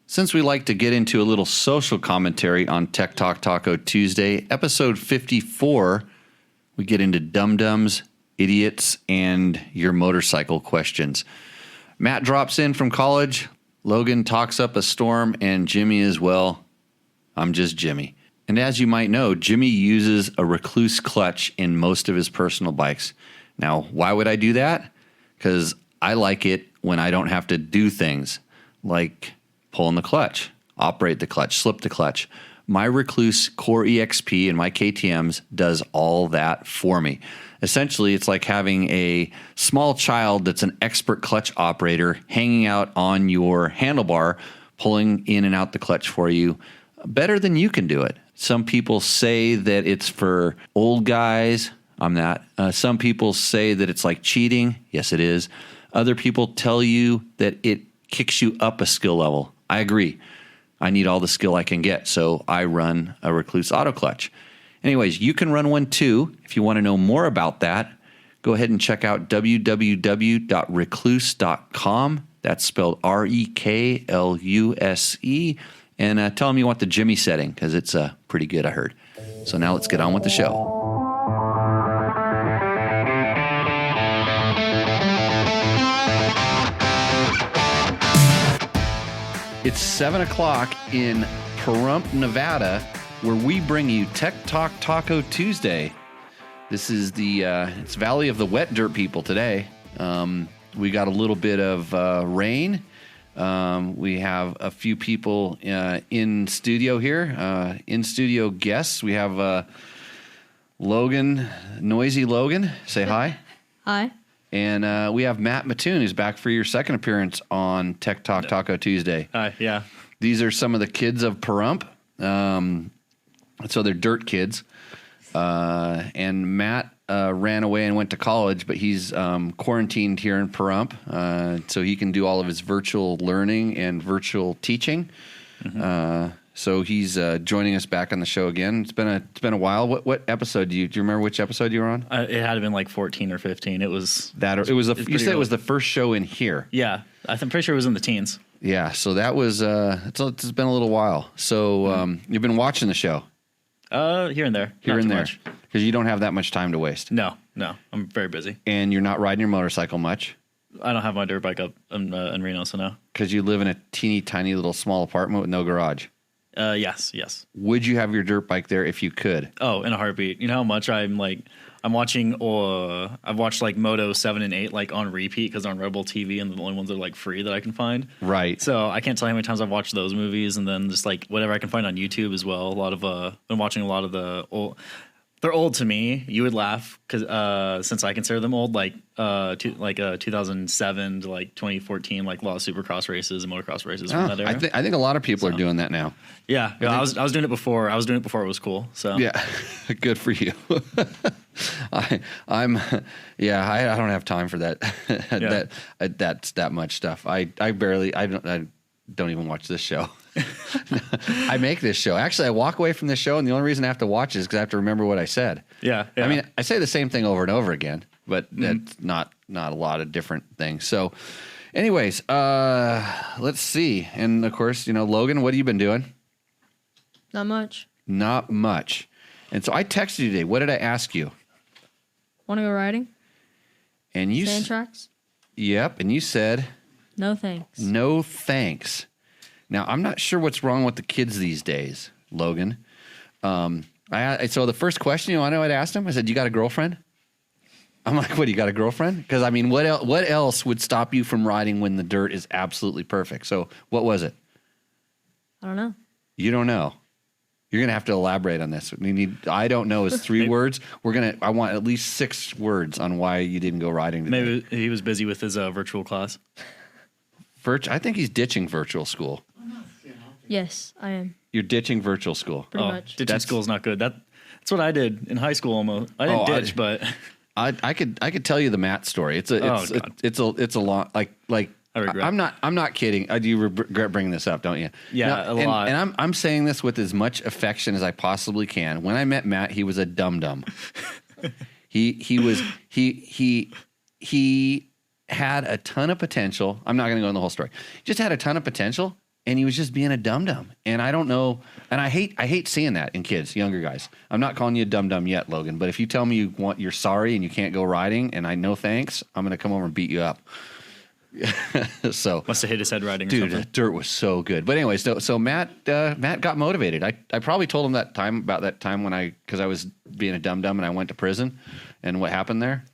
Since we like to get into a little social commentary on Tech Talk Taco Tuesday, episode 54, we get into dum-dums, idiots, and your motorcycle questions. Matt drops in from college, Logan talks up a storm, and Jimmy as well. I'm just Jimmy. And as you might know, Jimmy uses a recluse clutch in most of his personal bikes. Now, why would I do that? Because I like it when I don't have to do things like pull in the clutch, operate the clutch, slip the clutch. My Recluse Core EXP and my KTMs does all that for me. Essentially, it's like having a small child that's an expert clutch operator hanging out on your handlebar, pulling in and out the clutch for you better than you can do it. Some people say that it's for old guys. I'm not. Some people say that it's like cheating. Yes, it is. Other people tell you that it kicks you up a skill level. I agree. I need all the skill I can get, so I run a Recluse auto clutch. Anyways, you can run one too. If you want to know more about that, go ahead and check out www.recluse.com. That's spelled REKLUSE. And tell them you want the Jimmy setting because it's pretty good, I heard. So now let's get on with the show. It's 7 o'clock in Pahrump, Nevada, where we bring you Tech Talk Taco Tuesday. This is it's Valley of the Wet Dirt people today. We got a little bit of rain. We have a few people in studio here, in-studio guests. We have Logan, Noisy Logan. Say hi. Hi. And we have Matt Mattoon, who's back for your second appearance on Tech Talk Taco Tuesday. Hi, yeah. These are some of the kids of Pahrump. So they're dirt kids. And Matt ran away and went to college, but he's quarantined here in Pahrump, so he can do all of his virtual learning and virtual teaching. Mm-hmm. So he's joining us back on the show again. It's been a while. What episode do you remember? Which episode you were on? It had been like 14 or 15. It was that. It was. You said it was the first show in here. Yeah, I'm pretty sure it was in the teens. Yeah. So that was. It's been a little while. So you've been watching the show. Here and there. Here and there. Because you don't have that much time to waste. No. I'm very busy. And you're not riding your motorcycle much. I don't have my dirt bike up in Reno, so no. Because you live in a teeny tiny little small apartment with no garage. Yes. Would you have your dirt bike there if you could? Oh, in a heartbeat. You know how much I'm watching, I've watched like Moto 7 and 8 like on repeat because they're on Red Bull TV and the only ones that are like free that I can find. Right. So I can't tell you how many times I've watched those movies and then just like whatever I can find on YouTube as well. Been watching a lot of the old. They're old to me. You would laugh because since I consider them old, 2007 to like 2014, like a lot of Supercross races and motocross races from that era. I think a lot of people are doing that now. Yeah, I was doing it before. I was doing it before it was cool. So yeah, good for you. I don't have time for that. That much stuff. I don't even watch this show. I make this show. Actually, I walk away from this show, and the only reason I have to watch it is because I have to remember what I said. Yeah. I mean, I say the same thing over and over again, but that's not a lot of different things. So, anyways, let's see. And of course, Logan, what have you been doing? Not much. Not much. And so I texted you today. What did I ask you? Want to go riding? And you sand tracks? Yep. And you said no thanks. No thanks. Now, I'm not sure what's wrong with the kids these days, Logan. So the first question, I know I'd asked him, I said, you got a girlfriend? I'm like, what, you got a girlfriend? Because, I mean, what else would stop you from riding when the dirt is absolutely perfect? So what was it? I don't know. You don't know. You're going to have to elaborate on this. I don't know is 3 words. I want at least 6 words on why you didn't go riding today. Maybe he was busy with his virtual class. I think he's ditching virtual school. Yes, I am. You're ditching virtual school. Pretty much. Ditching school is not good. That's what I did in high school almost. I didn't ditch, but I could tell you the Matt story. It's a long I regret. I'm not kidding. You regret bringing this up, don't you? Yeah, a lot. And I'm saying this with as much affection as I possibly can. When I met Matt, he was a dum-dum. He had a ton of potential. I'm not going to go in the whole story. Just had a ton of potential, and he was just being a dum-dum. And I don't know, and I hate seeing that in kids, younger guys. I'm not calling you a dum-dum yet, Logan, but if you tell me you're sorry and you can't go riding and I no thanks, I'm going to come over and beat you up. So Must have hit his head riding or dude, something. the dirt was so good. But anyway, so Matt got motivated. I probably told him about that time because I was being a dum-dum and I went to prison. And what happened there?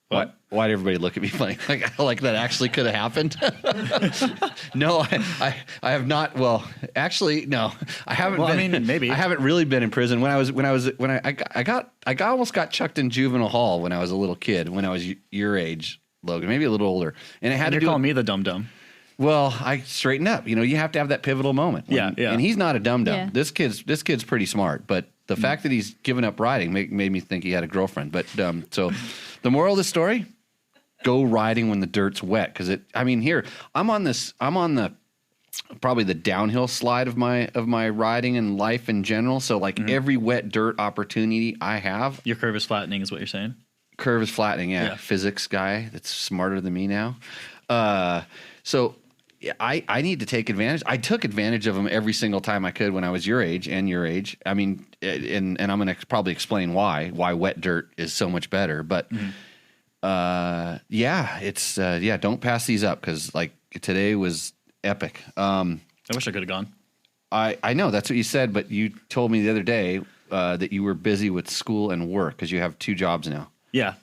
What? Why did everybody look at me funny? Like that actually could have happened? No, I have not. Well, actually, no, I haven't. Well, been, I mean, maybe I haven't really been in prison. When I almost got chucked in juvenile hall when I was a little kid. When I was your age, Logan, maybe a little older, and it had And to you're do. calling me the dum-dum. Well, I straighten up. You have to have that pivotal moment. Yeah. And he's not a dum-dum. Yeah. This kid's pretty smart, but the fact that he's given up riding made me think he had a girlfriend. But so the moral of the story, go riding when the dirt's wet. Cause here I'm on the probably the downhill slide of my riding and life in general. So every wet dirt opportunity I have, Your curve is flattening is what you're saying? curve is flattening. Yeah. Yeah. Physics guy that's smarter than me now. So I need to take advantage. I took advantage of them every single time I could when I was your age and your age. I mean, and I'm going to probably explain why wet dirt is so much better. But it's don't pass these up because today was epic. I wish I could have gone. I know that's what you said, but you told me the other day that you were busy with school and work because you have 2 jobs now. Yeah.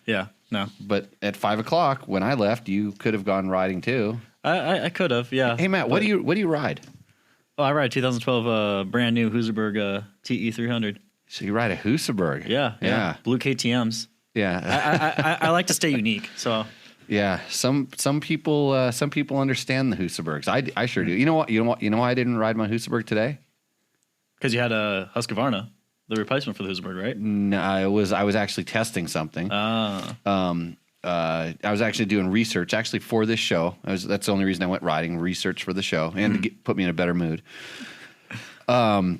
No. But at 5 o'clock when I left, you could have gone riding too. I could have, yeah. Hey Matt, what do you ride? Oh, I ride 2012 brand new Husaberg TE300. So you ride a Husaberg? Yeah. Blue KTM's. Yeah. I like to stay unique, so Yeah. Some people understand the Husabergs. I sure do. You know why I didn't ride my Husaberg today? because you had a Husqvarna, the replacement for the Husaberg, right? No, I was actually testing something. I was actually doing research actually for this show. That's the only reason I went riding, research for the show and to put me in a better mood. But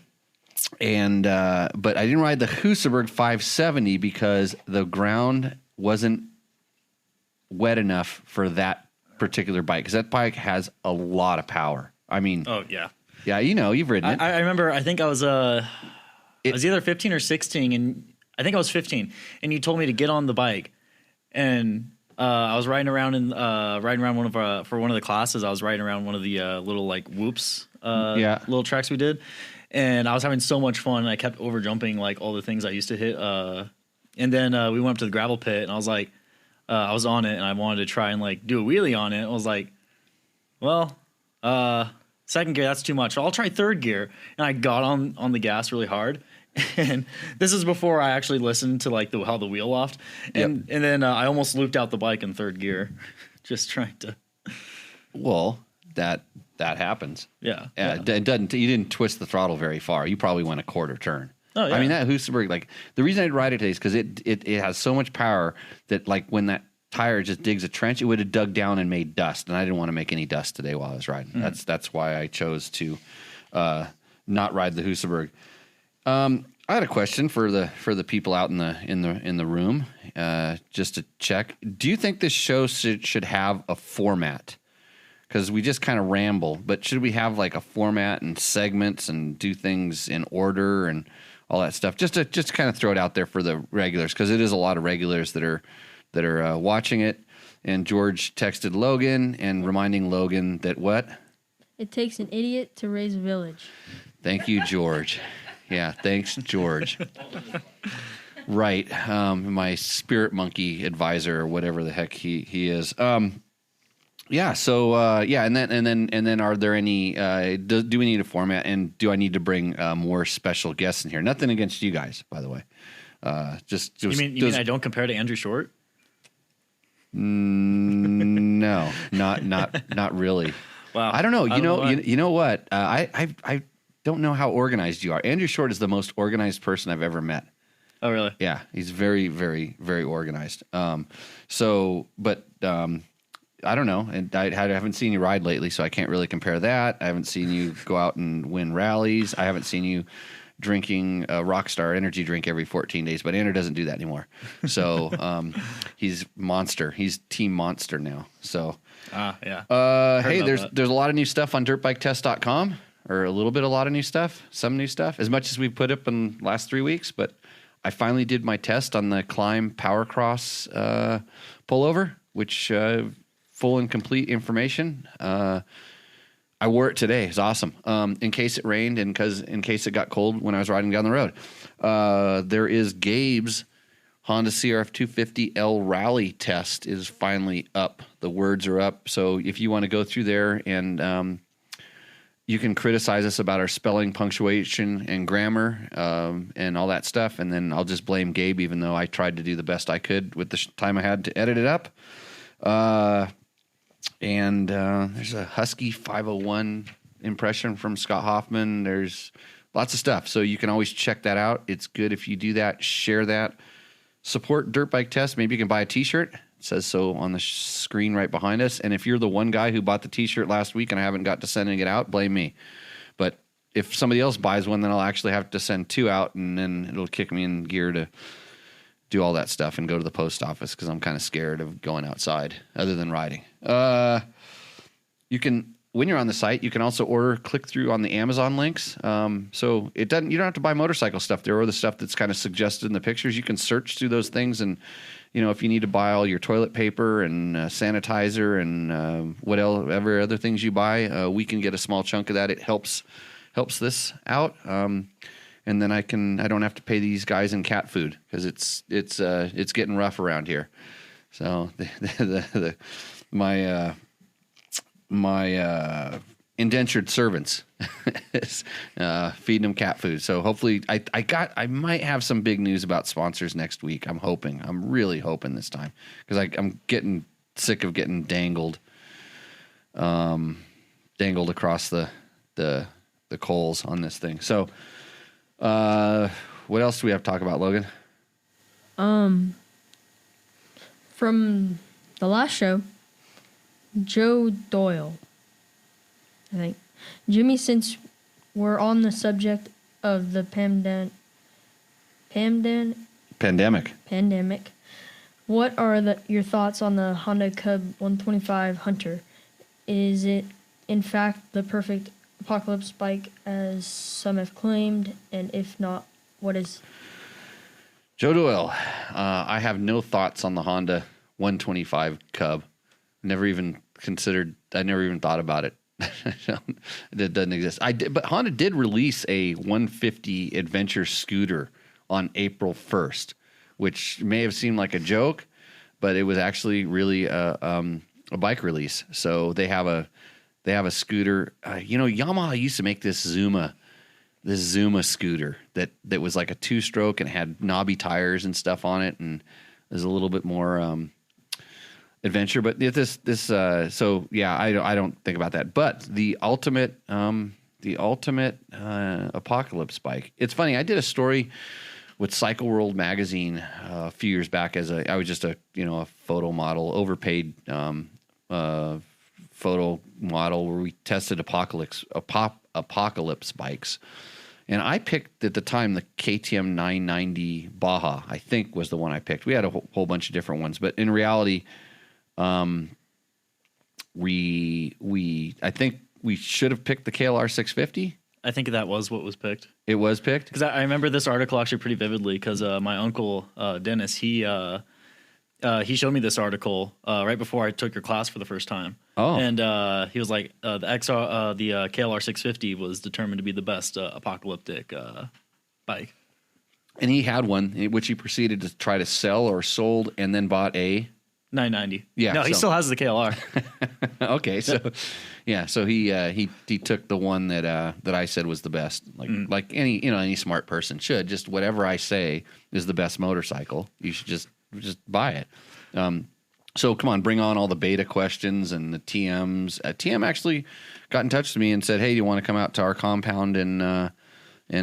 I didn't ride the Husaberg 570 because the ground wasn't wet enough for that particular bike because that bike has a lot of power. I mean, Oh yeah, yeah, you've ridden it. I remember. I think I was either 15 or 16, and I think I was 15. And you told me to get on the bike, and I was riding around one of for one of the classes. I was riding around one of the little like whoops, little tracks we did, and I was having so much fun. I kept over jumping like all the things I used to hit, and then we went up to the gravel pit, and I was like, I was on it, and I wanted to try and like do a wheelie on it. I was like, well, second gear, that's too much. I'll try third gear, and I got on the gas really hard. And this is before I actually listened to like how the wheel lofted, and then I almost looped out the bike in third gear, just trying to. Well, that happens. Yeah. It doesn't. You didn't twist the throttle very far. You probably went a quarter turn. Oh, yeah. I mean, that Husaberg, like the reason I'd ride it today is because it has so much power that like when that tire just digs a trench, it would have dug down and made dust, and I didn't want to make any dust today while I was riding. Mm. That's why I chose to not ride the Husaberg. I had a question for the people out in the room, just to check. Do you think this show should have a format? Because we just kind of ramble, but should we have like a format and segments and do things in order and all that stuff? Just to kind of throw it out there for the regulars, because it is a lot of regulars that are watching it. And George texted Logan and reminding Logan that what? It takes an idiot to raise a village. Thank you, George. Yeah, thanks, George. Right, my spirit monkey advisor or whatever the heck he is. Yeah. So and then are there any? Do we need a format? And do I need to bring more special guests in here? Nothing against you guys, by the way. Just You mean I don't compare to Andrew Short? No, not really. Wow. I don't know. You know what? I don't know how organized you are. Andrew Short is the most organized person I've ever met. Oh, really? Yeah, he's very, very, very organized. I don't know, and I haven't seen you ride lately, so I can't really compare that. I haven't seen you go out and win rallies. I haven't seen you drinking a Rockstar energy drink every 14 days, but Andrew doesn't do that anymore. So he's Monster. He's Team Monster now. So Yeah. Hey, about that. there's a lot of new stuff on dirtbiketest.com, or a lot of new stuff, some new stuff, as much as we put up in the last 3 weeks. But I finally did my test on the Climb Powercross pullover, which full and complete information. I wore it today. It's awesome. In case it rained and in case it got cold when I was riding down the road. There is Gabe's Honda CRF250L rally test is finally up. The words are up. So if you want to go through there and you can criticize us about our spelling, punctuation, and grammar and all that stuff, and then I'll just blame Gabe, even though I tried to do the best I could with the time I had to edit it up. And there's a Husky 501 impression from Scott Hoffman. There's lots of stuff. So you can always check that out. It's good if you do that, share that. Support Dirt Bike Test. Maybe you can buy a T-shirt. It says so on the screen right behind us. And if you're the one guy who bought the T-shirt last week and I haven't got to sending it out, blame me. But if somebody else buys one, then I'll actually have to send 2 out, and then it'll kick me in gear to do all that stuff and go to the post office because I'm kind of scared of going outside other than riding. You can, when you're on the site, you can also click through on the Amazon links. So you don't have to buy motorcycle stuff there or the stuff that's kind of suggested in the pictures. You can search through those things, and if you need to buy all your toilet paper and sanitizer and whatever other things you buy, we can get a small chunk of that. It helps this out. And then I don't have to pay these guys in cat food because it's getting rough around here. So my indentured servants is feeding them cat food. So hopefully I might have some big news about sponsors next week. I'm really hoping this time because I'm getting sick of getting dangled across the coals on this thing. So. What else do we have to talk about, Logan? From the last show, Joe Doyle, I think. Jimmy, since we're on the subject of the pandemic, what are your thoughts on the Honda Cub 125 Hunter? Is it, in fact, the perfect apocalypse bike as some have claimed, and if not, what is? Joe Doyle, I have no thoughts on the Honda 125 Cub. I never even thought about it. It doesn't exist. But Honda did release a 150 adventure scooter on April 1st, which may have seemed like a joke, but it was actually really a bike release. So they have a scooter. Yamaha used to make this Zuma scooter that was like a 2-stroke and had knobby tires and stuff on it, and there's a little bit more adventure. But I don't think about that. But the ultimate apocalypse bike. It's funny. I did a story with Cycle World magazine a few years back I was just a photo model, overpaid photo model where we tested apocalypse bikes. And I picked at the time the KTM 990 Baja, I think was the one I picked. We had a whole bunch of different ones, but in reality, I think we should have picked the KLR 650. I think that was what was picked. It was picked? Because I remember this article actually pretty vividly because my uncle, Dennis, he showed me this article right before I took your class for the first time. Oh. And he was like, the KLR 650 was determined to be the best apocalyptic bike. And he had one, which he proceeded to try to sell or sold and then bought a 990. Yeah. No, he still has the KLR. Okay. So, yeah. So he took the one that I said was the best. Like any smart person should. Just whatever I say is the best motorcycle, you should just buy it. So come on, bring on all the beta questions and the TMs. TM actually got in touch with me and said, "Hey, do you want to come out to our compound and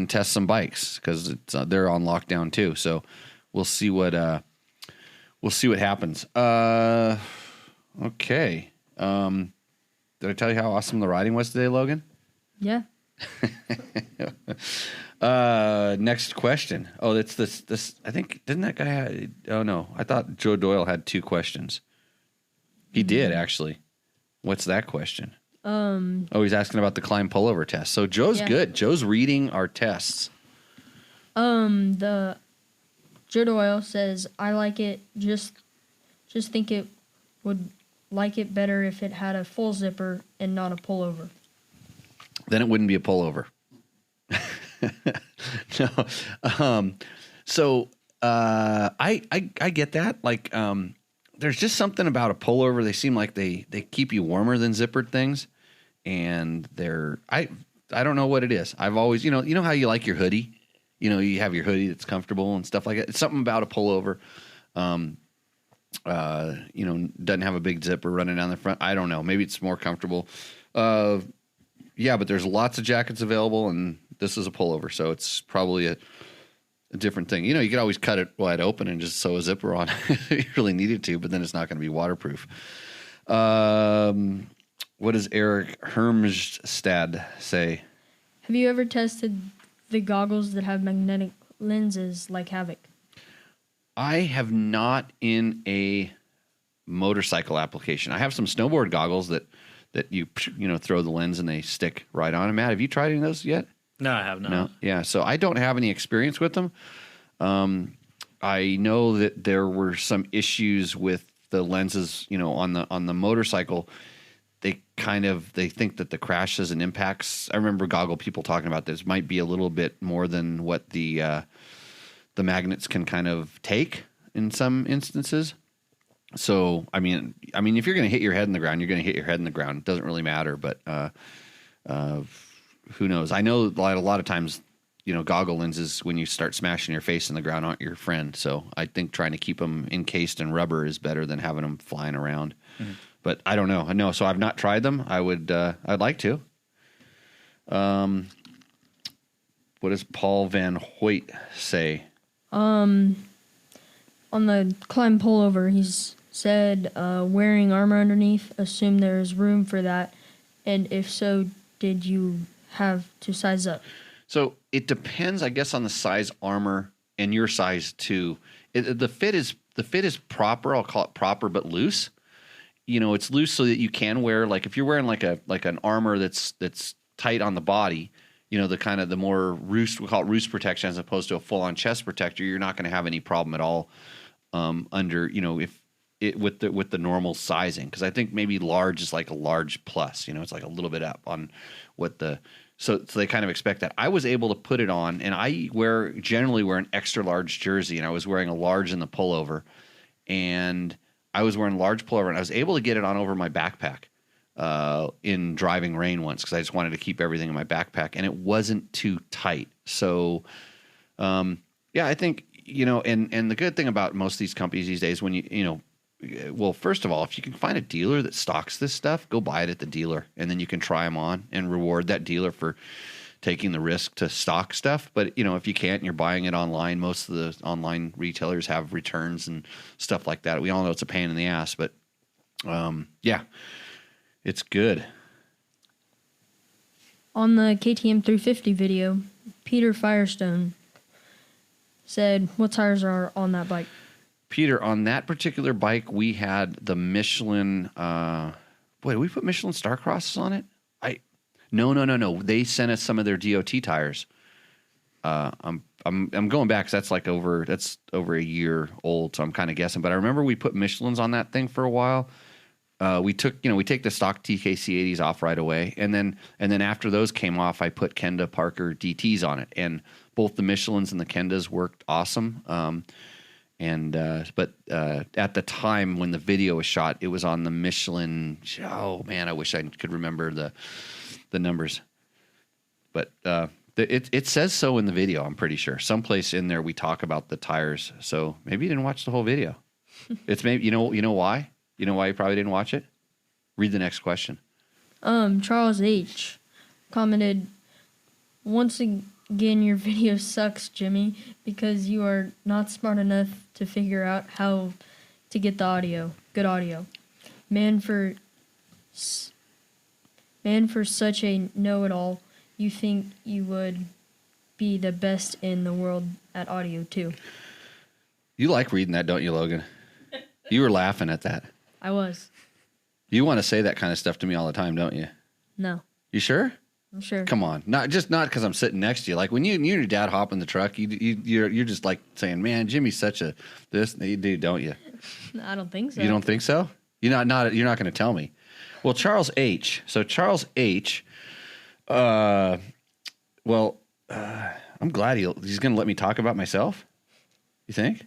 test some bikes because they're on lockdown too." So we'll see what happens. Okay. Did I tell you how awesome the riding was today, Logan? Yeah. Next question. Oh, that's this. I think didn't that guy? Oh no, I thought Joe Doyle had 2 questions. He did actually. What's that question? Um, Oh, he's asking about the climb pullover test. So Joe's Yeah. good. Joe's reading our tests. the Joe Doyle says, I like it, just think it would like it better if it had a full zipper and not a pullover. Then it wouldn't be a pullover. No. I get that. Like, there's just something about a pullover. They seem like they keep you warmer than zippered things. And I don't know what it is. I've always, you know how you like your hoodie? You know, you have your hoodie that's comfortable and stuff like that. It's something about a pullover. Doesn't have a big zipper running down the front. I don't know. Maybe it's more comfortable. Yeah, but there's lots of jackets available, and this is a pullover, so it's probably a different thing. You know, you could always cut it wide open and just sew a zipper on if you really needed to, but then it's not going to be waterproof. What does Eric Hermstad say? Have you ever tested the goggles that have magnetic lenses like Havoc? I have not in a motorcycle application. I have some snowboard goggles that you throw the lens and they stick right on. Matt, have you tried any of those yet? No, I have not. No. Yeah. So I don't have any experience with them. I know that there were some issues with the lenses, on the motorcycle. They think that the crashes and impacts. I remember goggle people talking about this might be a little bit more than what the magnets can kind of take in some instances. So, I mean, if you're going to hit your head in the ground, you're going to hit your head in the ground. It doesn't really matter, but who knows? I know a lot of times, goggle lenses, when you start smashing your face in the ground, aren't your friend. So I think trying to keep them encased in rubber is better than having them flying around. Mm-hmm. But I don't know. No, so I've not tried them. I'd like to. What does Paul Van Hoyt say? On the climb pullover, he's said wearing armor underneath, assume there's room for that, and if so, did you have to size up? So it depends, I guess, on the size armor and your size too. The fit is proper. I'll call it proper, but loose. It's loose so that you can wear, like if you're wearing like an armor that's tight on the body. The more roost, we call it roost protection as opposed to a full on chest protector. You're not going to have any problem at all with the normal sizing, because I think maybe large is like a large plus. It's like a little bit up on what so they kind of expect that. I was able to put it on, and I generally wear an extra large jersey, and I was wearing a large in the pullover, and I was wearing a large pullover, and I was able to get it on over my backpack in driving rain once, because I just wanted to keep everything in my backpack, and it wasn't too tight. So, I think, and the good thing about most of these companies these days, when well, first of all, if you can find a dealer that stocks this stuff, go buy it at the dealer, and then you can try them on and reward that dealer for taking the risk to stock stuff. But, if you can't and you're buying it online, most of the online retailers have returns and stuff like that. We all know it's a pain in the ass, but it's good. On the KTM 350 video, Peter Firestone said, what tires are on that bike? Peter, on that particular bike, we had the Michelin. Did we put Michelin Star Crosses on it? No. They sent us some of their DOT tires. I'm going back because that's over a year old, so I'm kind of guessing. But I remember we put Michelins on that thing for a while. We take the stock TKC 80s off right away, and then after those came off, I put Kenda Parker DTs on it, and both the Michelins and the Kendas worked awesome. But at the time when the video was shot, it was on the Michelin. Oh man, I wish I could remember the numbers. But it says so in the video. I'm pretty sure someplace in there we talk about the tires. So maybe you didn't watch the whole video. It's maybe you know why. You know why you probably didn't watch it? Read the next question. Charles H. commented, once again, your video sucks, Jimmy, because you are not smart enough to figure out how to get the good audio. Man, for such a know-it-all, you think you would be the best in the world at audio, too. You like reading that, don't you, Logan? You were laughing at that. I was. You want to say that kind of stuff to me all the time, don't you? No, You sure? I'm sure. Come on, not because I'm sitting next to you. Like when you and your dad hop in the truck, you're just like saying, "Man, Jimmy's such a this." You do, don't you? I don't think so. You don't think so? You're not going to tell me. Well, Charles H. So Charles H. I'm glad he's going to let me talk about myself. You think?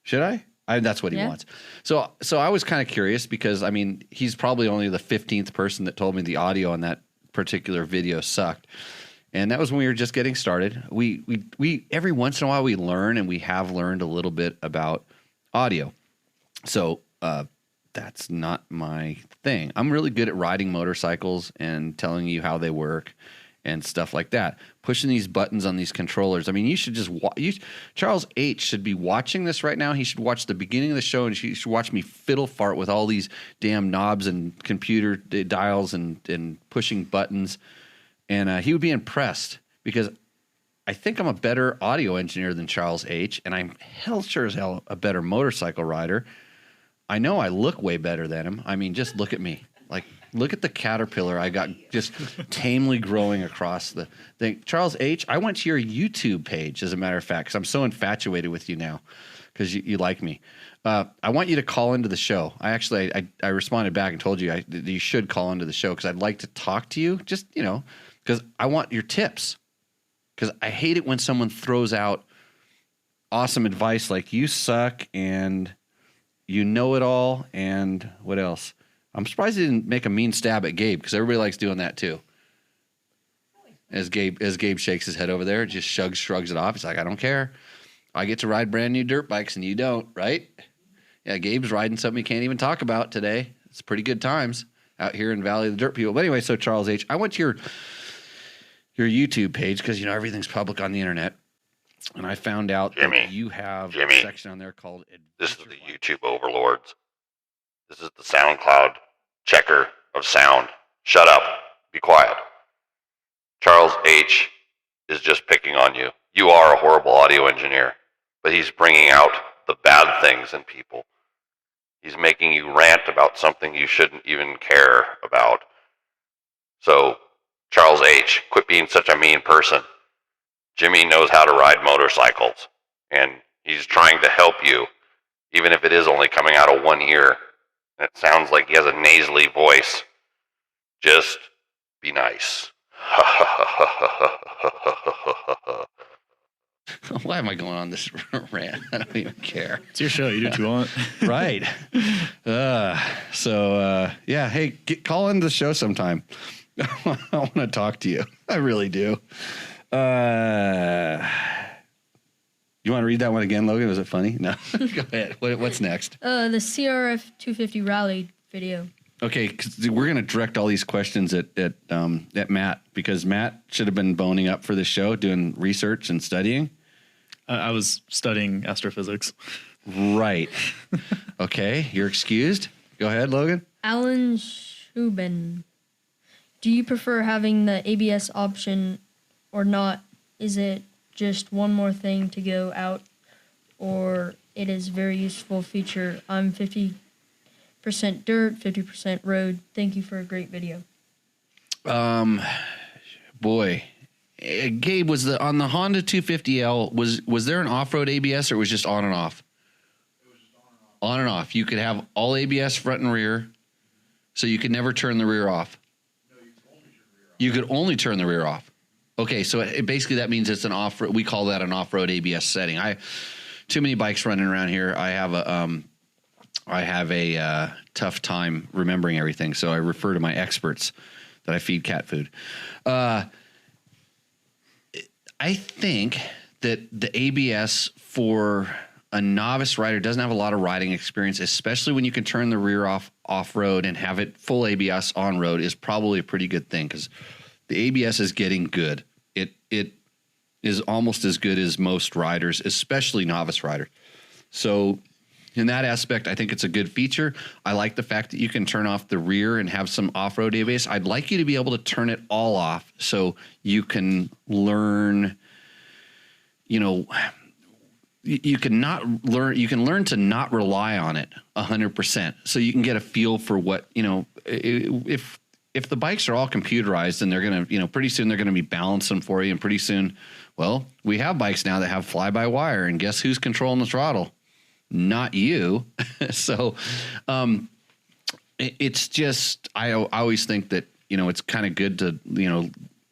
Should I? That's what he wants. So I was kind of curious because, I mean, he's probably only the 15th person that told me the audio on that particular video sucked. And that was when we were just getting started. We every once in a while we learn, and we have learned a little bit about audio. So that's not my thing. I'm really good at riding motorcycles and telling you how they work and stuff like that. Pushing these buttons on these controllers. I mean, you should just Charles H. should be watching this right now. He should watch the beginning of the show, and he should watch me fiddle fart with all these damn knobs and computer dials and pushing buttons. And he would be impressed because I think I'm a better audio engineer than Charles H. And I'm sure as hell a better motorcycle rider. I know I look way better than him. I mean, just look at me. Like, look at the caterpillar I got just tamely growing across the thing. Charles H., I went to your YouTube page, as a matter of fact, because I'm so infatuated with you now because you like me. I want you to call into the show. I responded back and told you that you should call into the show because I'd like to talk to you, just, because I want your tips. Because I hate it when someone throws out awesome advice like you suck and you know it all and what else? I'm surprised he didn't make a mean stab at Gabe because everybody likes doing that too. As Gabe shakes his head over there, just shrugs it off. He's like, I don't care. I get to ride brand new dirt bikes and you don't, right? Yeah, Gabe's riding something he can't even talk about today. It's pretty good times out here in Valley of the Dirt People. But anyway, so Charles H., I went to your YouTube page because, everything's public on the internet. And I found out that you have a section on there called This is the YouTube overlords. This is the SoundCloud checker of sound. Shut up. Be quiet. Charles H. is just picking on you. You are a horrible audio engineer, but he's bringing out the bad things in people. He's making you rant about something you shouldn't even care about. So, Charles H., quit being such a mean person. Jimmy knows how to ride motorcycles, and he's trying to help you, even if it is only coming out of one ear. And it sounds like he has a nasally voice. Just be nice. Why am I going on this rant? I don't even care. It's your show. You do what you want. Right. Yeah. Hey, call into the show sometime. I want to talk to you. I really do. You want to read that one again, Logan? Was it funny? No. Go ahead. What's next? The CRF250 rally video. Okay, 'cause we're going to direct all these questions at Matt because Matt should have been boning up for this show, doing research and studying. I was studying astrophysics. Right. Okay, you're excused. Go ahead, Logan. Alan Schuben. Do you prefer having the ABS option or not? Is it just one more thing to go out, or it is a very useful feature? I'm 50% dirt, 50% road. Thank you for a great video. Boy, Gabe, was on the Honda 250L, was there an off-road ABS or was just on and off? It was just on and off. On and off. You could have all ABS front and rear, so you could never turn the rear off. No, you could only turn the rear off. Okay, so basically that means it's an off-road. We call that an off-road ABS setting. Too many bikes running around here. I have a tough time remembering everything, so I refer to my experts that I feed cat food. I think that the ABS for a novice rider doesn't have a lot of riding experience, especially when you can turn the rear off-road and have it full ABS on-road is probably a pretty good thing because the ABS is getting good. It is almost as good as most riders, especially novice riders. So in that aspect, I think it's a good feature. I like the fact that you can turn off the rear and have some off-road ABS. I'd like you to be able to turn it all off so you can learn, you can learn to not rely on it 100%. So you can get a feel for what, if the bikes are all computerized and they're going to, pretty soon they're going to be balancing for you. And pretty soon, well, we have bikes now that have fly by wire, and guess who's controlling the throttle? Not you. So, it's just, I always think that, it's kind of good to,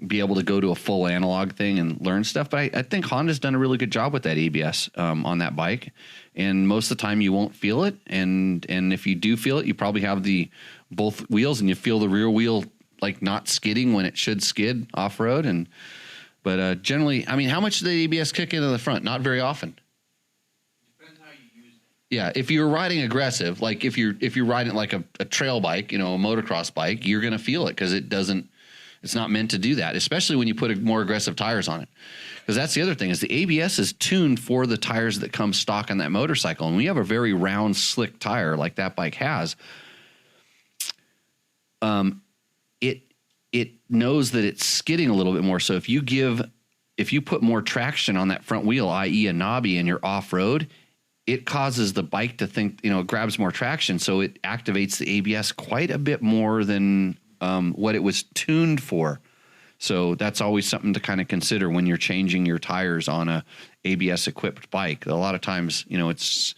be able to go to a full analog thing and learn stuff. But I think Honda's done a really good job with that ABS on that bike. And most of the time you won't feel it. And if you do feel it, you probably have both wheels and you feel the rear wheel like not skidding when it should skid off road. But generally, I mean, how much does the ABS kick into the front? Not very often. Depends how you use it. Yeah, if you're riding aggressive, like if you're riding like a trail bike, a motocross bike, you're going to feel it because it's not meant to do that, especially when you put more aggressive tires on it. Because that's the other thing is the ABS is tuned for the tires that come stock on that motorcycle. And we have a very round, slick tire like that bike has. It knows that it's skidding a little bit more. So if you put more traction on that front wheel, i.e. a knobby, and you're off road, it causes the bike to think, it grabs more traction. So it activates the ABS quite a bit more than what it was tuned for. So that's always something to kind of consider when you're changing your tires on a ABS equipped bike. A lot of times, it's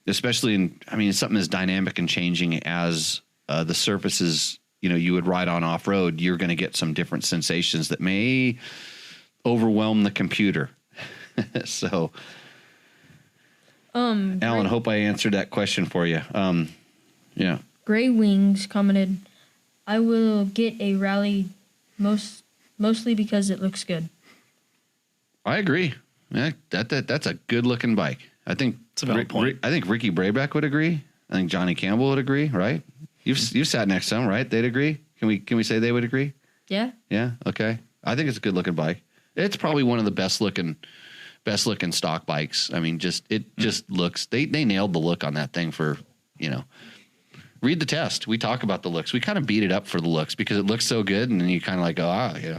especially it's something as dynamic and changing as the surfaces, you would ride on off road. You're going to get some different sensations that may overwhelm the computer. So, Alan, hope I answered that question for you. Yeah. Gray Wings commented, I will get a rally mostly because it looks good. I agree. Yeah, that's a good looking bike. I think it's a valid point. I think Ricky Brayback would agree. I think Johnny Campbell would agree, right? You've sat next to them, right? They'd agree. Can we say they would agree? Yeah. Yeah. Okay. I think it's a good looking bike. It's probably one of the best looking stock bikes. I mean, just looks. They nailed the look on that thing for Read the test. We talk about the looks. We kind of beat it up for the looks because it looks so good, and then you kind of like go,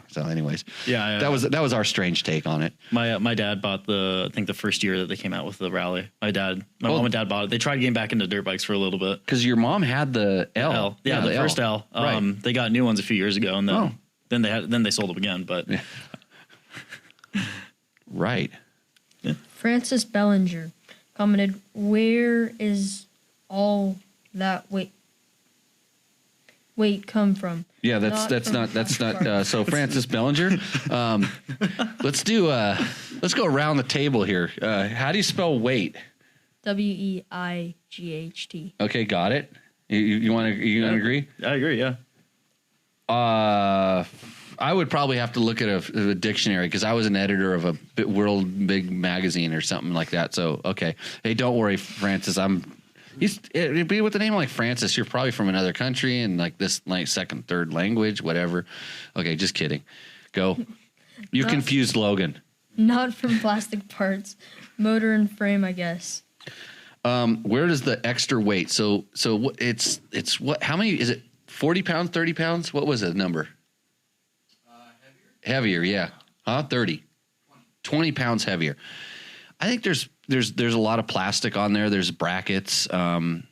So, anyways, yeah, that was our strange take on it. My dad bought I think the first year that they came out with the Rally. My mom and dad bought it. They tried getting back into dirt bikes for a little bit because your mom had the L. Yeah, the first L. Right. They got new ones a few years ago, and then they sold them again. But right. Yeah. Francis Bellinger commented, "Where is all that weight come from?" Yeah, that's not. So Francis Bellinger, let's go around the table here. How do you spell weight? WEIGHT. Okay, got it. You want to agree? I agree. Yeah. I would probably have to look at a dictionary because I was an editor of a World Big magazine or something like that. So okay, hey, don't worry, Francis. It'd be with a name like Francis. You're probably from another country and like this like second, third language, whatever. Okay, just kidding. Go. You confused Logan. Not from plastic parts, motor and frame, I guess. Where does the extra weight? So it's what? How many is it? 40 pounds, 30 pounds? What was the number? Heavier, yeah. 30. 20 pounds heavier. I think there's a lot of plastic on there. There's brackets. There's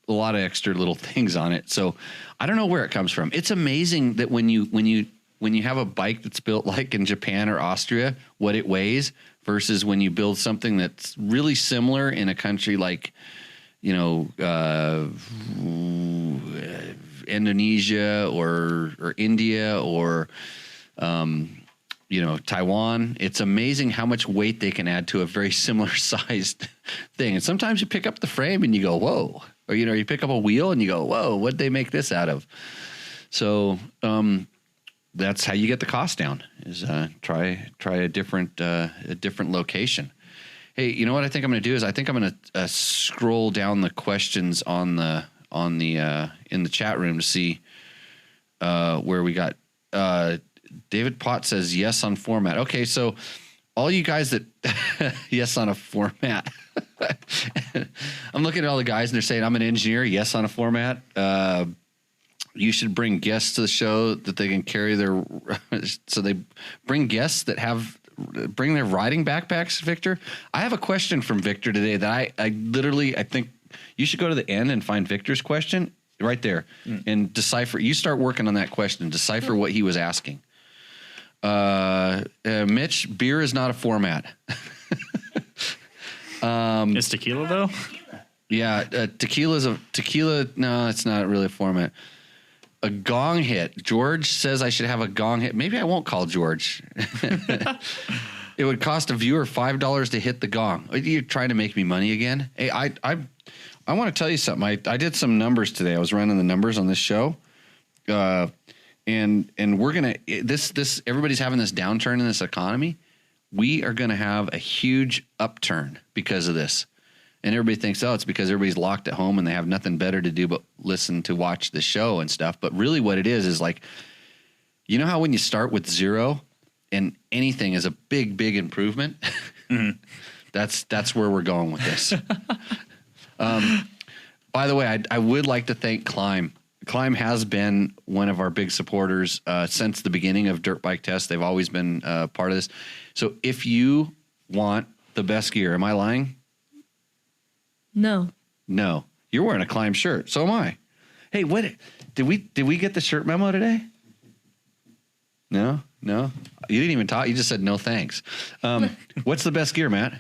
a lot of extra little things on it. So I don't know where it comes from. It's amazing that when you have a bike that's built like in Japan or Austria, what it weighs versus when you build something that's really similar in a country like, Indonesia or India or, Taiwan. It's amazing how much weight they can add to a very similar sized thing. And sometimes you pick up the frame and you go, whoa, or, you pick up a wheel and you go, whoa, what'd they make this out of? So, that's how you get the cost down is, try a different location. Hey, you know what I think I'm going to do is I think I'm going to scroll down the questions in the chat room to see where we got. David Pott says yes on format. Okay, so all you guys that yes on a format. I'm looking at all the guys and they're saying I'm an engineer. Yes on a format. You should bring guests to the show that they can carry their. So they bring guests that have bring their riding backpacks, Victor. I have a question from Victor today that I think you should go to the end and find Victor's question right there and decipher. You start working on that question, decipher what he was asking. Mitch, beer is not a format. Is tequila though? Yeah, tequila. No, it's not really a format. A gong hit. George says I should have a gong hit. Maybe I won't call George. It would cost a viewer $5 to hit the gong. You're trying to make me money again? Hey, I want to tell you something. I did some numbers today. I was running the numbers on this show, and we're gonna this. Everybody's having this downturn in this economy. We are gonna have a huge upturn because of this. And everybody thinks, oh, it's because everybody's locked at home and they have nothing better to do but watch the show and stuff. But really what it is like, you know how when you start with zero and anything is a big, big improvement? Mm-hmm. That's where we're going with this. By the way, I would like to thank Climb. Climb has been one of our big supporters since the beginning of Dirt Bike Test. They've always been part of this. So if you want the best gear, am I lying? No. You're wearing a Climb shirt. So am I. Hey, what did we get the shirt memo today? No. You didn't even talk. You just said no thanks. What's the best gear, Matt?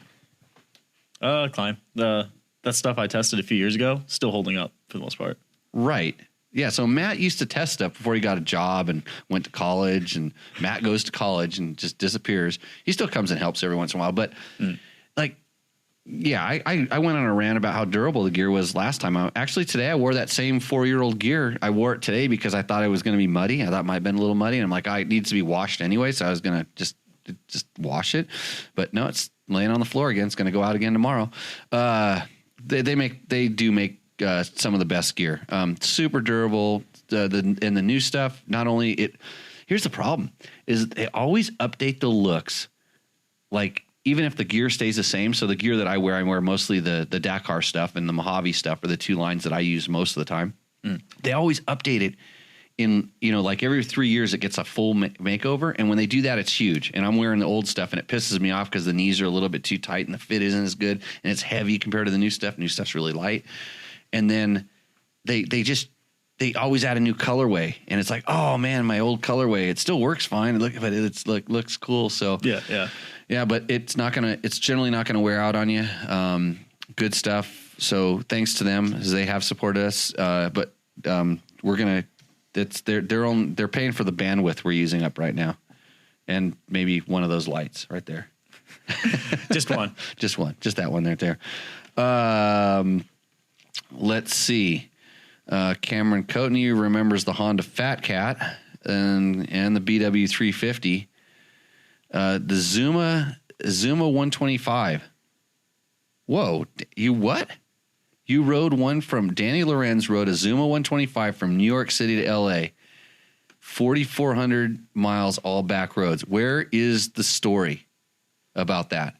Climb. That stuff I tested a few years ago, still holding up for the most part. Right. Yeah, so Matt used to test stuff before he got a job and went to college, and Matt goes to college and just disappears. He still comes and helps every once in a while, but yeah, I went on a rant about how durable the gear was last time. Actually, today I wore that same 4-year-old gear. I wore it today because I thought it was going to be muddy. I thought it might have been a little muddy. And I'm like, it needs to be washed anyway. So I was going to just wash it. But no, it's laying on the floor again. It's going to go out again tomorrow. They do make some of the best gear. Super durable. And the new stuff, not only here's the problem, is they always update the looks. Like, even if the gear stays the same, so the gear that I wear mostly the Dakar stuff and the Mojave stuff are the two lines that I use most of the time. They always update it in, like every 3 years it gets a full makeover. And when they do that, it's huge. And I'm wearing the old stuff and it pisses me off because the knees are a little bit too tight and the fit isn't as good. And it's heavy compared to the new stuff. New stuff's really light. And then they always add a new colorway. And it's like, oh man, my old colorway, it still works fine. But it's looks cool. So yeah, but it's generally not going to wear out on you. Good stuff. So thanks to them as they have supported us. But we're going to, they're paying for the bandwidth we're using up right now. And maybe one of those lights right there. Just one. Just that one right there. Let's see. Cameron Coatney remembers the Honda Fat Cat and the BW350. The Zuma 125. Whoa, you what? You rode one from Danny Lorenz rode a Zuma 125 from New York City to LA. 4,400 miles, all back roads. Where is the story about that?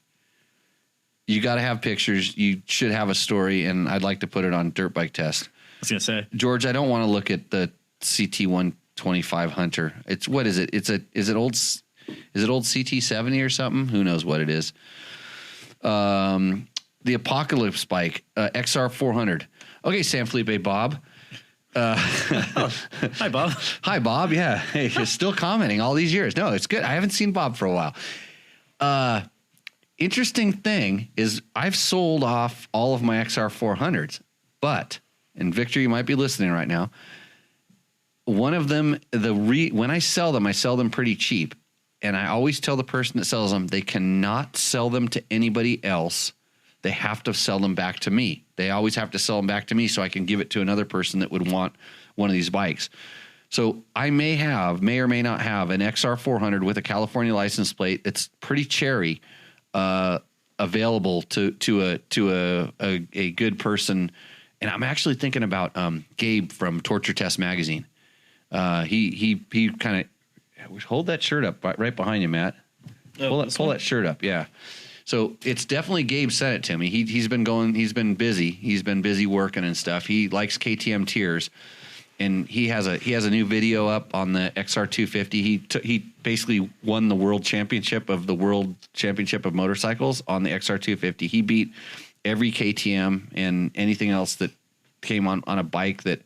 You got to have pictures. You should have a story, and I'd like to put it on Dirt Bike Test. I was going to say. George, I don't want to look at the CT 125 Hunter. What is it? Is it old CT70 or something? Who knows what it is? The Apocalypse bike, XR400. Okay, San Felipe Bob. Hi, Bob. Hi, Bob. Yeah. Hey, you're still commenting all these years. No, it's good. I haven't seen Bob for a while. Interesting thing is I've sold off all of my XR400s, but, and Victor, you might be listening right now, one of them, when I sell them pretty cheap. And I always tell the person that sells them, they cannot sell them to anybody else. They have to sell them back to me. They always have to sell them back to me so I can give it to another person that would want one of these bikes. So I may or may not have an XR400 with a California license plate. It's pretty cherry, available to a good person. And I'm actually thinking about Gabe from Torture Test Magazine. He kind of hold that shirt up right behind you, Matt. Pull that shirt up, yeah. So it's definitely Gabe sent it to me. He's been busy. He's been busy working and stuff. He likes KTM Tiers. and he has a new video up on the XR250. He basically won the world championship of motorcycles on the XR250. He beat every KTM and anything else that came on a bike that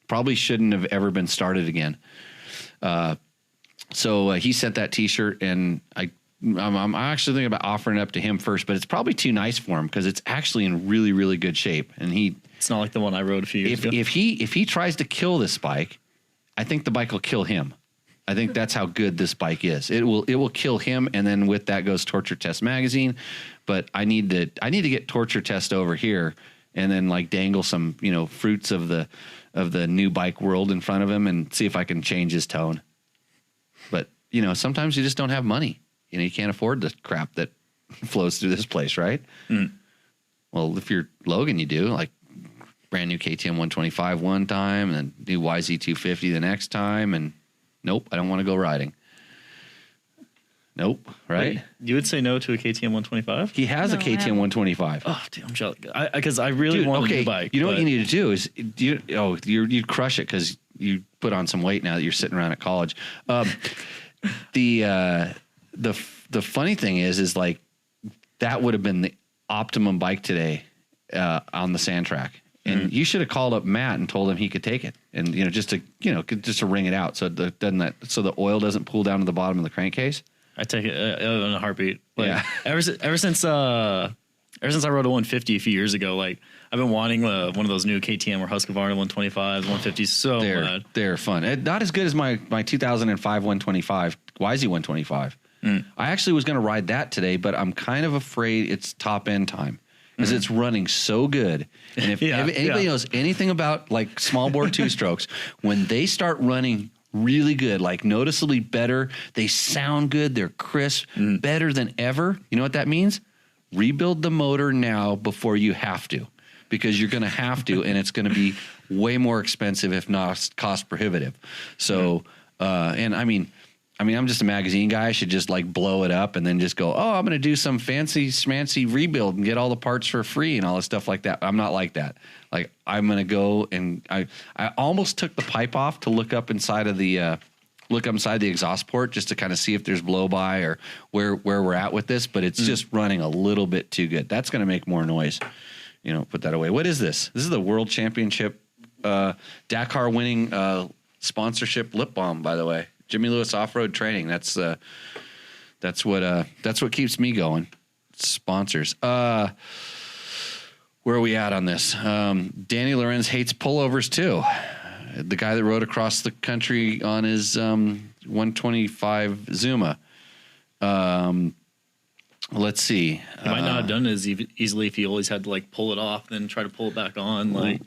probably shouldn't have ever been started again. So he sent that T-shirt, and I'm actually thinking about offering it up to him first, but it's probably too nice for him because it's actually in really, really good shape. And it's not like the one I rode a few years ago. If he tries to kill this bike, I think the bike will kill him. I think that's how good this bike is. It will kill him, and then with that goes Torture Test magazine. But I need to get Torture Test over here, and then like dangle some fruits of the new bike world in front of him and see if I can change his tone. But sometimes you just don't have money. You can't afford the crap that flows through this place, right? Mm. Well, if you're Logan, you do, like brand new KTM 125 one time, and then new YZ250 the next time, and nope, I don't want to go riding. Nope, right? Wait, you would say no to a KTM 125? He has a KTM 125. Oh, dude, I'm jealous. Because I really want a new bike. You know what you need to do is you'd crush it because you put on some weight now that you're sitting around at college. The funny thing is like that would have been the optimum bike today on the sand track. And you should have called up Matt and told him he could take it, and just to wring it out so the oil doesn't pool down to the bottom of the crankcase. I take it in a heartbeat. Like, yeah. Ever since I rode a 150 a few years ago, like I've been wanting one of those new KTM or Husqvarna 125s, 150s so bad. They're fun. Not as good as my 2005 125 YZ 125. I actually was going to ride that today, but I'm kind of afraid it's top end time. Because it's running so good. And if anybody knows anything about like small bore two strokes, when they start running really good, like noticeably better, they sound good, they're crisp, better than ever. You know what that means? Rebuild the motor now before you have to, because you're going to have to, and it's going to be way more expensive, if not cost prohibitive. So, and I mean, I'm just a magazine guy. I should just like blow it up and then just go, I'm going to do some fancy schmancy rebuild and get all the parts for free and all this stuff like that. I'm not like that. Like I'm going to go and I almost took the pipe off to look up inside the exhaust port just to kind of see if there's blow by or where we're at with this. But it's just running a little bit too good. That's going to make more noise. Put that away. What is this? This is the World Championship Dakar winning sponsorship lip balm, by the way. Jimmy Lewis Off-Road Training. That's what keeps me going. Sponsors. Where are we at on this? Danny Lorenz hates pullovers too. The guy that rode across the country on his 125 Zuma. Let's see. He might not have done it as easily if he always had to like pull it off and then try to pull it back on. Like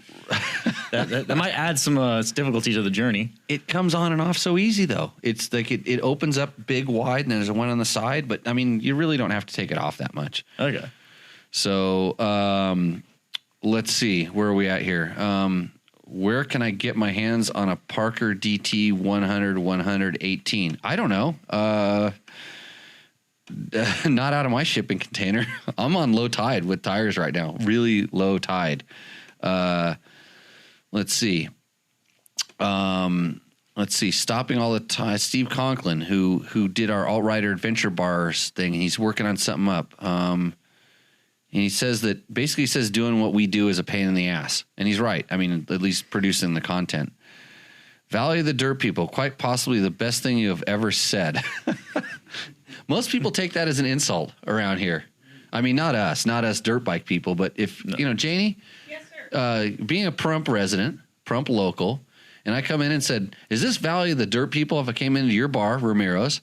that might add some difficulty to the journey. It comes on and off so easy though. It's like it opens up big wide and there's one on the side, but I mean you really don't have to take it off that much. Okay. So let's see, where are we at here? Where can I get my hands on a Parker DT 100/118? I don't know. Not out of my shipping container. I'm on low tide with tires right now. Really low tide. Let's see. Stopping all the time. Steve Conklin, who did our Alt-Rider Adventure Bars thing, and he's working on something up. And he says doing what we do is a pain in the ass. And he's right. I mean, at least producing the content. Value the dirt people, quite possibly the best thing you have ever said. Most people take that as an insult around here. I mean, not us dirt bike people, but if, Janie, yes, sir. Being a Prump resident, Prump local, and I come in and said, is this value the dirt people if I came into your bar, Ramiro's,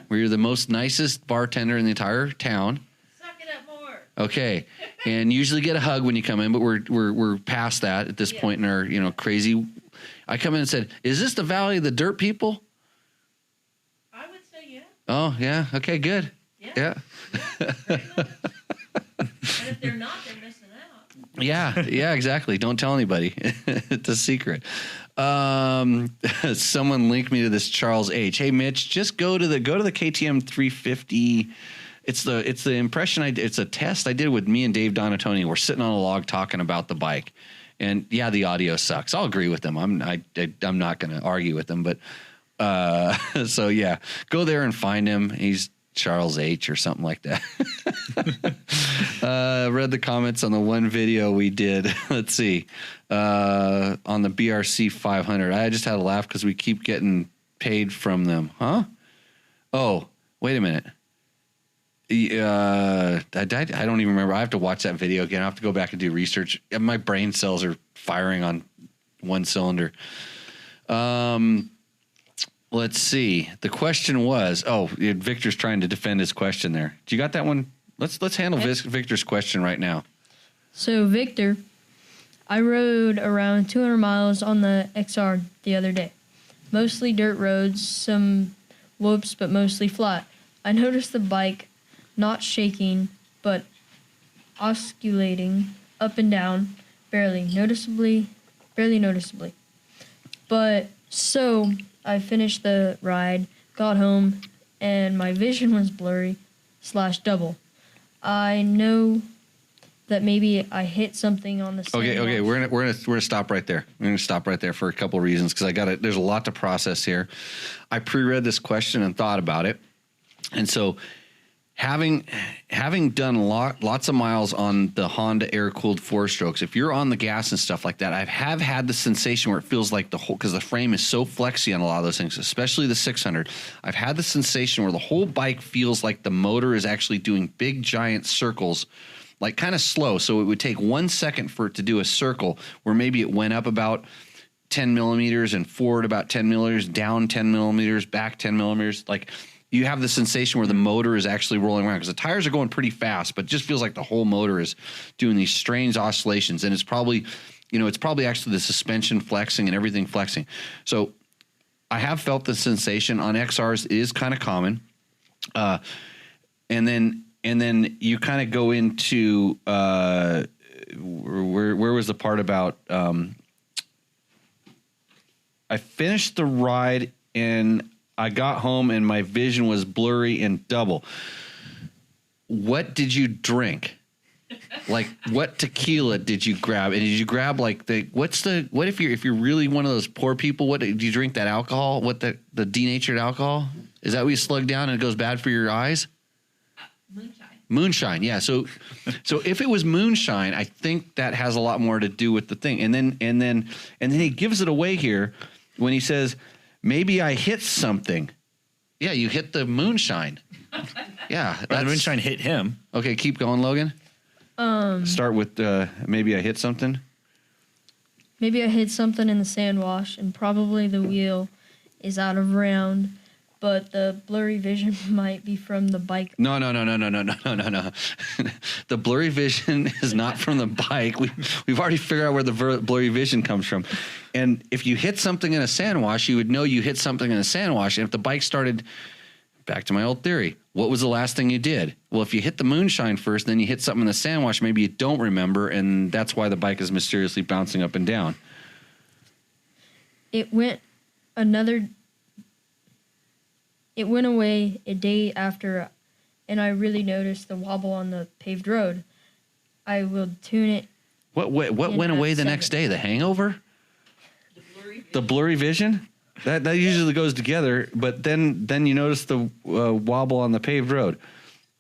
where you're the most nicest bartender in the entire town? Suck it up more. Okay. And usually get a hug when you come in, but we're past that at this point in our, crazy. I come in and said, is this the value of the dirt people? Oh, yeah. Okay, good. Yeah. And if they're not, they're missing out. Yeah, exactly. Don't tell anybody. It's a secret. Someone linked me to this Charles H. Hey, Mitch, just go to the KTM 350. It's the impression it's a test I did with me and Dave Donatoni. We're sitting on a log talking about the bike. And yeah, the audio sucks. I'll agree with them. I'm not going to argue with them, but so yeah, go there and find him. He's Charles H or something like that. Read the comments on the one video we did. Let's see. On the BRC 500. I just had a laugh because we keep getting paid from them. Huh? Oh, wait a minute. I don't even remember. I have to watch that video again. I have to go back and do research. My brain cells are firing on one cylinder. Let's see. The question was, Victor's trying to defend his question there. Do you got that one? Let's handle Victor's question right now. So, Victor, I rode around 200 miles on the XR the other day. Mostly dirt roads, some whoops, but mostly flat. I noticed the bike not shaking, but oscillating up and down, barely noticeably. But so I finished the ride, got home, and my vision was blurry / double. I know that maybe I hit something on the Okay, we're gonna stop right there. We're gonna stop right there for a couple reasons because there's a lot to process here. I pre-read this question and thought about it, and so having done lots of miles on the Honda air-cooled 4-strokes, if you're on the gas and stuff like that, I have had the sensation where it feels like because the frame is so flexy on a lot of those things, especially the 600. I've had the sensation where the whole bike feels like the motor is actually doing big, giant circles, like kind of slow. So it would take 1 second for it to do a circle where maybe it went up about 10 millimeters and forward about 10 millimeters, down 10 millimeters, back 10 millimeters. Like you have the sensation where the motor is actually rolling around because the tires are going pretty fast, but it just feels like the whole motor is doing these strange oscillations. And it's probably actually the suspension flexing and everything flexing. So I have felt the sensation on XRs. It is kind of common. And then you kind of go into where was the part about I finished the ride and I got home and my vision was blurry and double. What did you drink? Like what tequila did you grab? And did you grab like what if you're really one of those poor people? What did you drink that alcohol? What the denatured alcohol? Is that what you slug down and it goes bad for your eyes? Moonshine, yeah. So if it was moonshine, I think that has a lot more to do with the thing. And then he gives it away here when he says, maybe I hit something. Yeah, you hit the moonshine. Yeah, the moonshine hit him. Okay, keep going, Logan. Start with maybe I hit something. Maybe I hit something in the sand wash, and probably the wheel is out of round. But the blurry vision might be from the bike. No. The blurry vision is not from the bike. We've already figured out where the blurry vision comes from. And if you hit something in a sand wash, you would know you hit something in a sand wash. And if the bike started, back to my old theory, what was the last thing you did? Well, if you hit the moonshine first, then you hit something in the sand wash, maybe you don't remember, and that's why the bike is mysteriously bouncing up and down. It went away a day after, and I really noticed the wobble on the paved road. I will tune it. What went away the next day? The hangover? The blurry vision? That usually goes together, but then you notice the wobble on the paved road.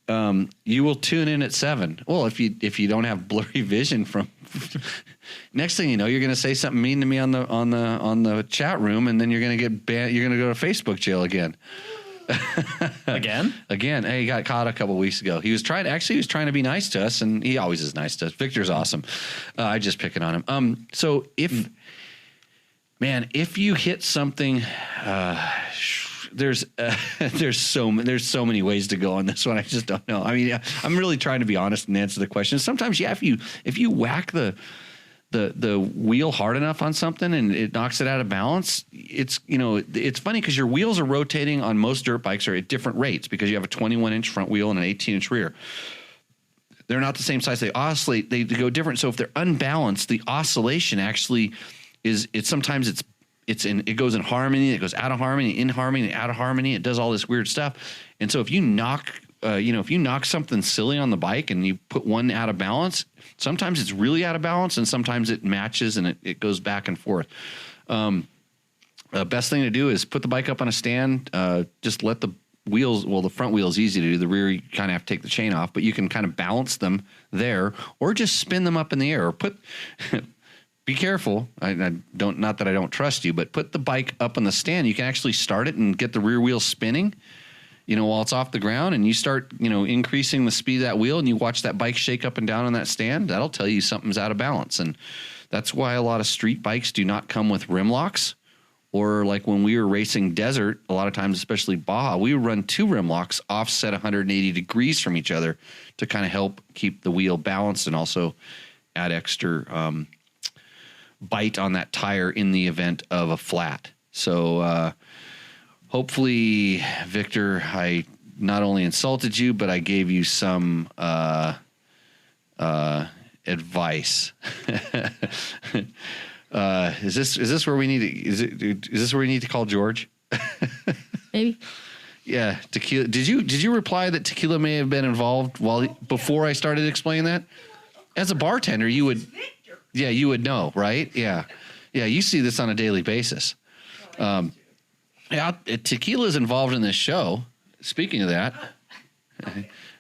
You will tune in at 7. Well, if you don't have blurry vision from next thing you know, you're going to say something mean to me on the chat room, and then you're going to get banned. You're going to go to Facebook jail again. Again? Hey, he got caught a couple weeks ago. He was trying to be nice to us, and he always is nice to us. Victor's awesome. I just picking on him. So if you hit something, there's so many ways to go on this one. I just don't know. I mean, I'm really trying to be honest and answer the question. Sometimes, yeah, if you whack the wheel hard enough on something and it knocks it out of balance, it's funny because your wheels are rotating on most dirt bikes are at different rates because you have a 21-inch front wheel and an 18-inch rear. They're not the same size. They oscillate. They go different. So if they're unbalanced, the oscillation actually it goes in harmony. It goes out of harmony, in harmony, out of harmony. It does all this weird stuff. And so if you knock if you knock something silly on the bike and you put one out of balance, sometimes it's really out of balance and sometimes it matches and it goes back and forth. Best thing to do is put the bike up on a stand, just let the wheels, well, the front wheel is easy to do. The rear, you kind of have to take the chain off, but you can kind of balance them there or just spin them up in the air or be careful. Not that I don't trust you, but put the bike up on the stand. You can actually start it and get the rear wheel spinning, while it's off the ground, and you start, increasing the speed of that wheel and you watch that bike shake up and down on that stand. That'll tell you something's out of balance. And that's why a lot of street bikes do not come with rim locks. Or like when we were racing desert, a lot of times, especially Baja, we would run 2 rim locks offset 180 degrees from each other to kind of help keep the wheel balanced and also add extra bite on that tire in the event of a flat. So hopefully, Victor, I not only insulted you, but I gave you some advice. Is this where we need to, is this where we need to call George? Maybe. Yeah, tequila. Did you reply that tequila may have been involved before I started explaining that? As a bartender, you would know, right? Yeah. You see this on a daily basis. Tequila is involved in this show. Speaking of that,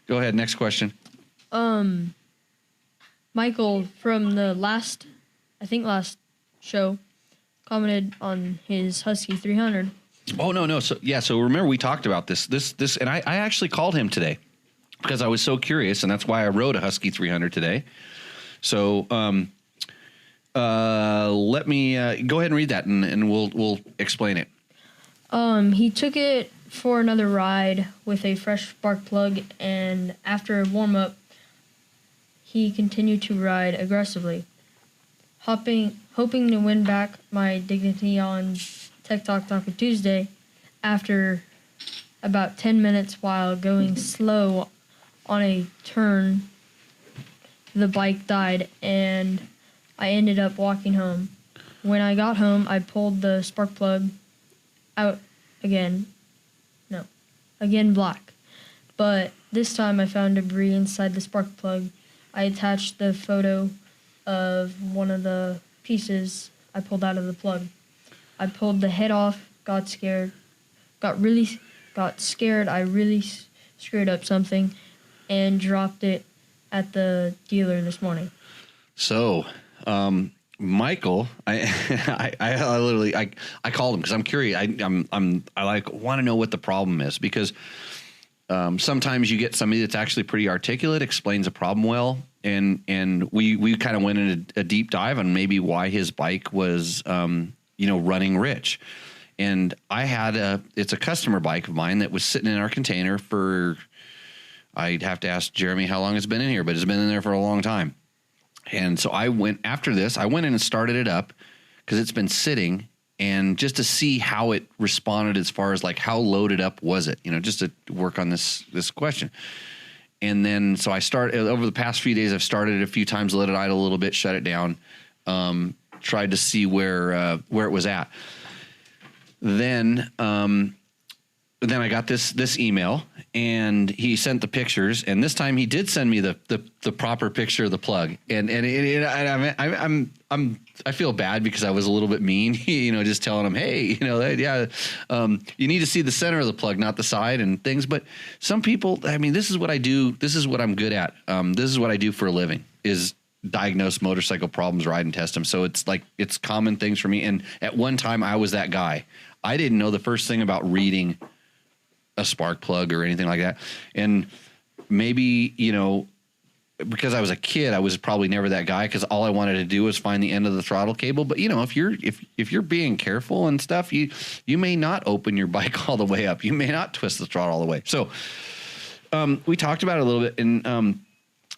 go ahead. Next question. Michael from the last show commented on his Husky 300. Oh, no. So remember we talked about this, and I actually called him today because I was so curious, and that's why I rode a Husky 300 today. So, let me go ahead and read that and we'll explain it. He took it for another ride with a fresh spark plug, and after a warm up, he continued to ride aggressively. Hoping to win back my dignity on Tech Talk Taco Tuesday, after about 10 minutes while going slow on a turn, the bike died and I ended up walking home. When I got home, I pulled the spark plug out again black. But this time I found debris inside the spark plug. I attached the photo of one of the pieces I pulled out of the plug. I pulled the head off, got scared. I really screwed up something and dropped it at the dealer this morning. So, Michael, I literally called him because I'm curious. I want to know what the problem is, because sometimes you get somebody that's actually pretty articulate, explains a problem well, and we kind of went into a deep dive on maybe why his bike was running rich. And I had it's a customer bike of mine that was sitting in our container for, I'd have to ask Jeremy how long it's been in here, but it's been in there for a long time. And so I went in and started it up because it's been sitting, and just to see how it responded as far as like how loaded up was it, just to work on this question. And then so I started over the past few days. I've started it a few times, let it idle a little bit, shut it down, tried to see where it was at. Then I got this email, and he sent the pictures, and this time he did send me the proper picture of the plug, and I feel bad because I was a little bit mean, just telling him, hey, you need to see the center of the plug, not the side and things. But some people, this is what I do. This is what I'm good at. This is what I do for a living, is diagnose motorcycle problems, ride and test them. So it's common things for me. And at one time I was that guy. I didn't know the first thing about reading a spark plug or anything like that. And maybe, because I was a kid, I was probably never that guy, because all I wanted to do was find the end of the throttle cable. But if you're being careful and stuff, you may not open your bike all the way up. You may not twist the throttle all the way. So we talked about it a little bit, and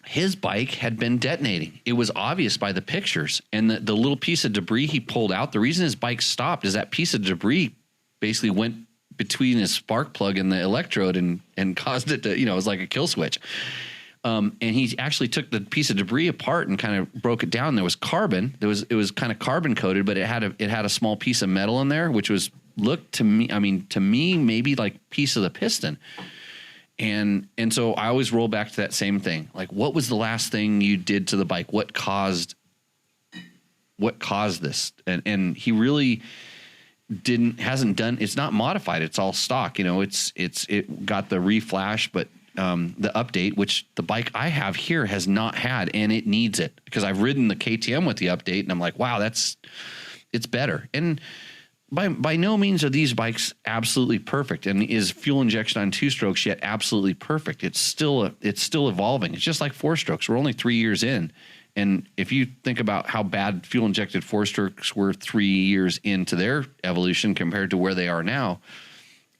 his bike had been detonating. It was obvious by the pictures, and the little piece of debris he pulled out. The reason his bike stopped is that piece of debris basically went between his spark plug and the electrode and caused it to, it was like a kill switch. And he actually took the piece of debris apart and kind of broke it down. There was carbon. It was kind of carbon coated, but it had a small piece of metal in there, which looked to me maybe like piece of the piston. And so I always roll back to that same thing. Like, what was the last thing you did to the bike? What caused this? And he really hasn't done, it's not modified. It's all stock, you know, it got the reflash, but the update, which the bike I have here has not had, and it needs it because I've ridden the KTM with the update and I'm like, wow, it's better. And by no means are these bikes absolutely perfect, and is fuel injection on 2-strokes yet absolutely perfect. It's still evolving. It's just like 4-strokes. We're only 3 years in. And if you think about how bad fuel injected 4-strokes were 3 years into their evolution compared to where they are now,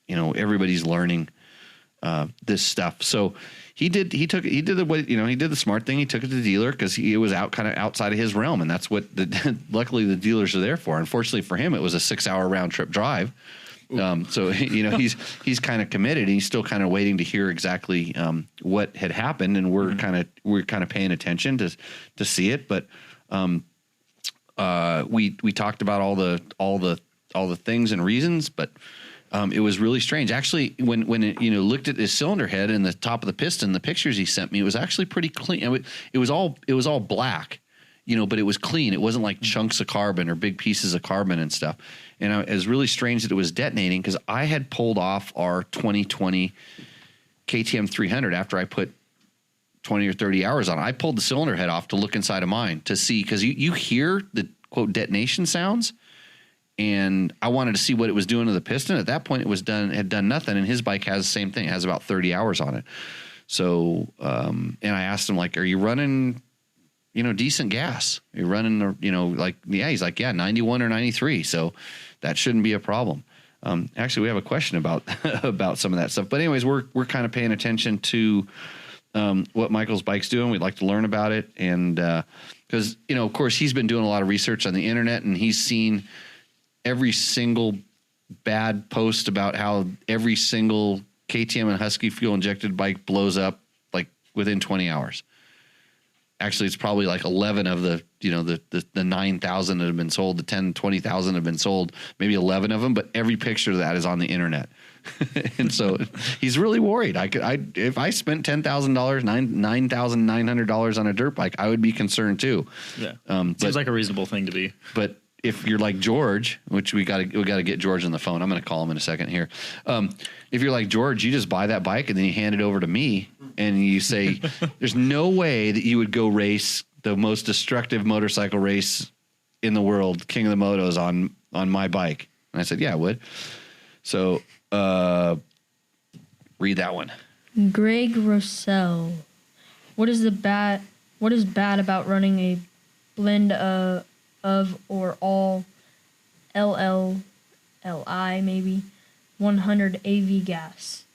you know, everybody's learning this stuff. So he did the smart thing. He took it to the dealer because it was kind of outside of his realm. And that's what luckily the dealers are there for. Unfortunately for him, it was a 6-hour round trip drive. So, you know, he's kind of committed. He's still kind of waiting to hear exactly what had happened. And we're kind of paying attention to see it. But we talked about all the things and reasons, but it was really strange. Actually, when it, you know, looked at his cylinder head and the top of the piston, the pictures he sent me, it was actually pretty clean. It was all black, you know, but it was clean. It wasn't like chunks of carbon or big pieces of carbon and stuff. And it was really strange that it was detonating because I had pulled off our 2020 KTM 300 after I put 20 or 30 hours on it. I pulled the cylinder head off to look inside of mine to see, because you hear the quote detonation sounds. And I wanted to see what it was doing to the piston. At that point, had done nothing. And his bike has the same thing. It has about 30 hours on it. So, and I asked him, like, are you running, you know, decent gas? Are you running, you know, like, yeah, he's like, yeah, 91 or 93. So that shouldn't be a problem. Actually, we have a question about, about some of that stuff. But anyways, we're kind of paying attention to what Michael's bike's doing. We'd like to learn about it. And because, you know, of course, he's been doing a lot of research on the internet, and he's seen every single bad post about how every single KTM and Husky fuel injected bike blows up like within 20 hours. Actually, it's probably like 11 of the 9,000 that have been sold, the 10, 20,000 have been sold, maybe 11 of them, but every picture of that is on the internet. And so he's really worried. If I spent $10,000, $9,900 on a dirt bike, I would be concerned too. Yeah. Seems like a reasonable thing to be. But if you're like George, which we got to get George on the phone. I'm going to call him in a second here. If you're like George, you just buy that bike and then you hand it over to me and you say, there's no way that you would go race the most destructive motorcycle race in the world, King of the Motos, on my bike. And I said, yeah, I would. So read that one. Greg Rossell. What is bad about running a blend of or all LLLI maybe 100 AV gas?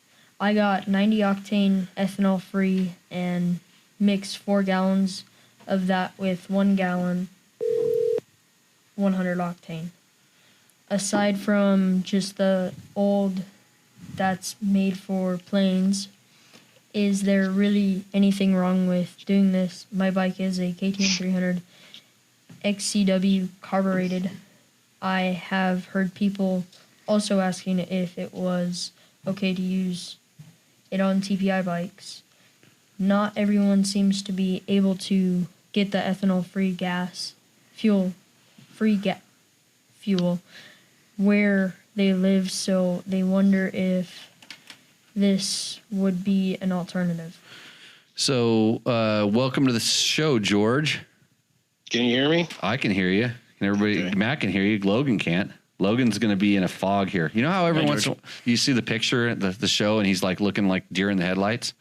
I got 90 octane ethanol free and mixed 4 gallons of that with 1 gallon 100 octane. Aside from just the old that's made for planes, is there really anything wrong with doing this? My bike is a KTM 300 XCW carbureted. I have heard people also asking if it was okay to use it on TPI bikes. Not everyone seems to be able to get the ethanol-free fuel where they live, so they wonder if this would be an alternative. So, welcome to the show, George. Can you hear me? I can hear you. Everybody, okay. Matt can hear you. Logan can't. Logan's going to be in a fog here. You know how every once in a while you see the picture, the show, and he's like looking like deer in the headlights?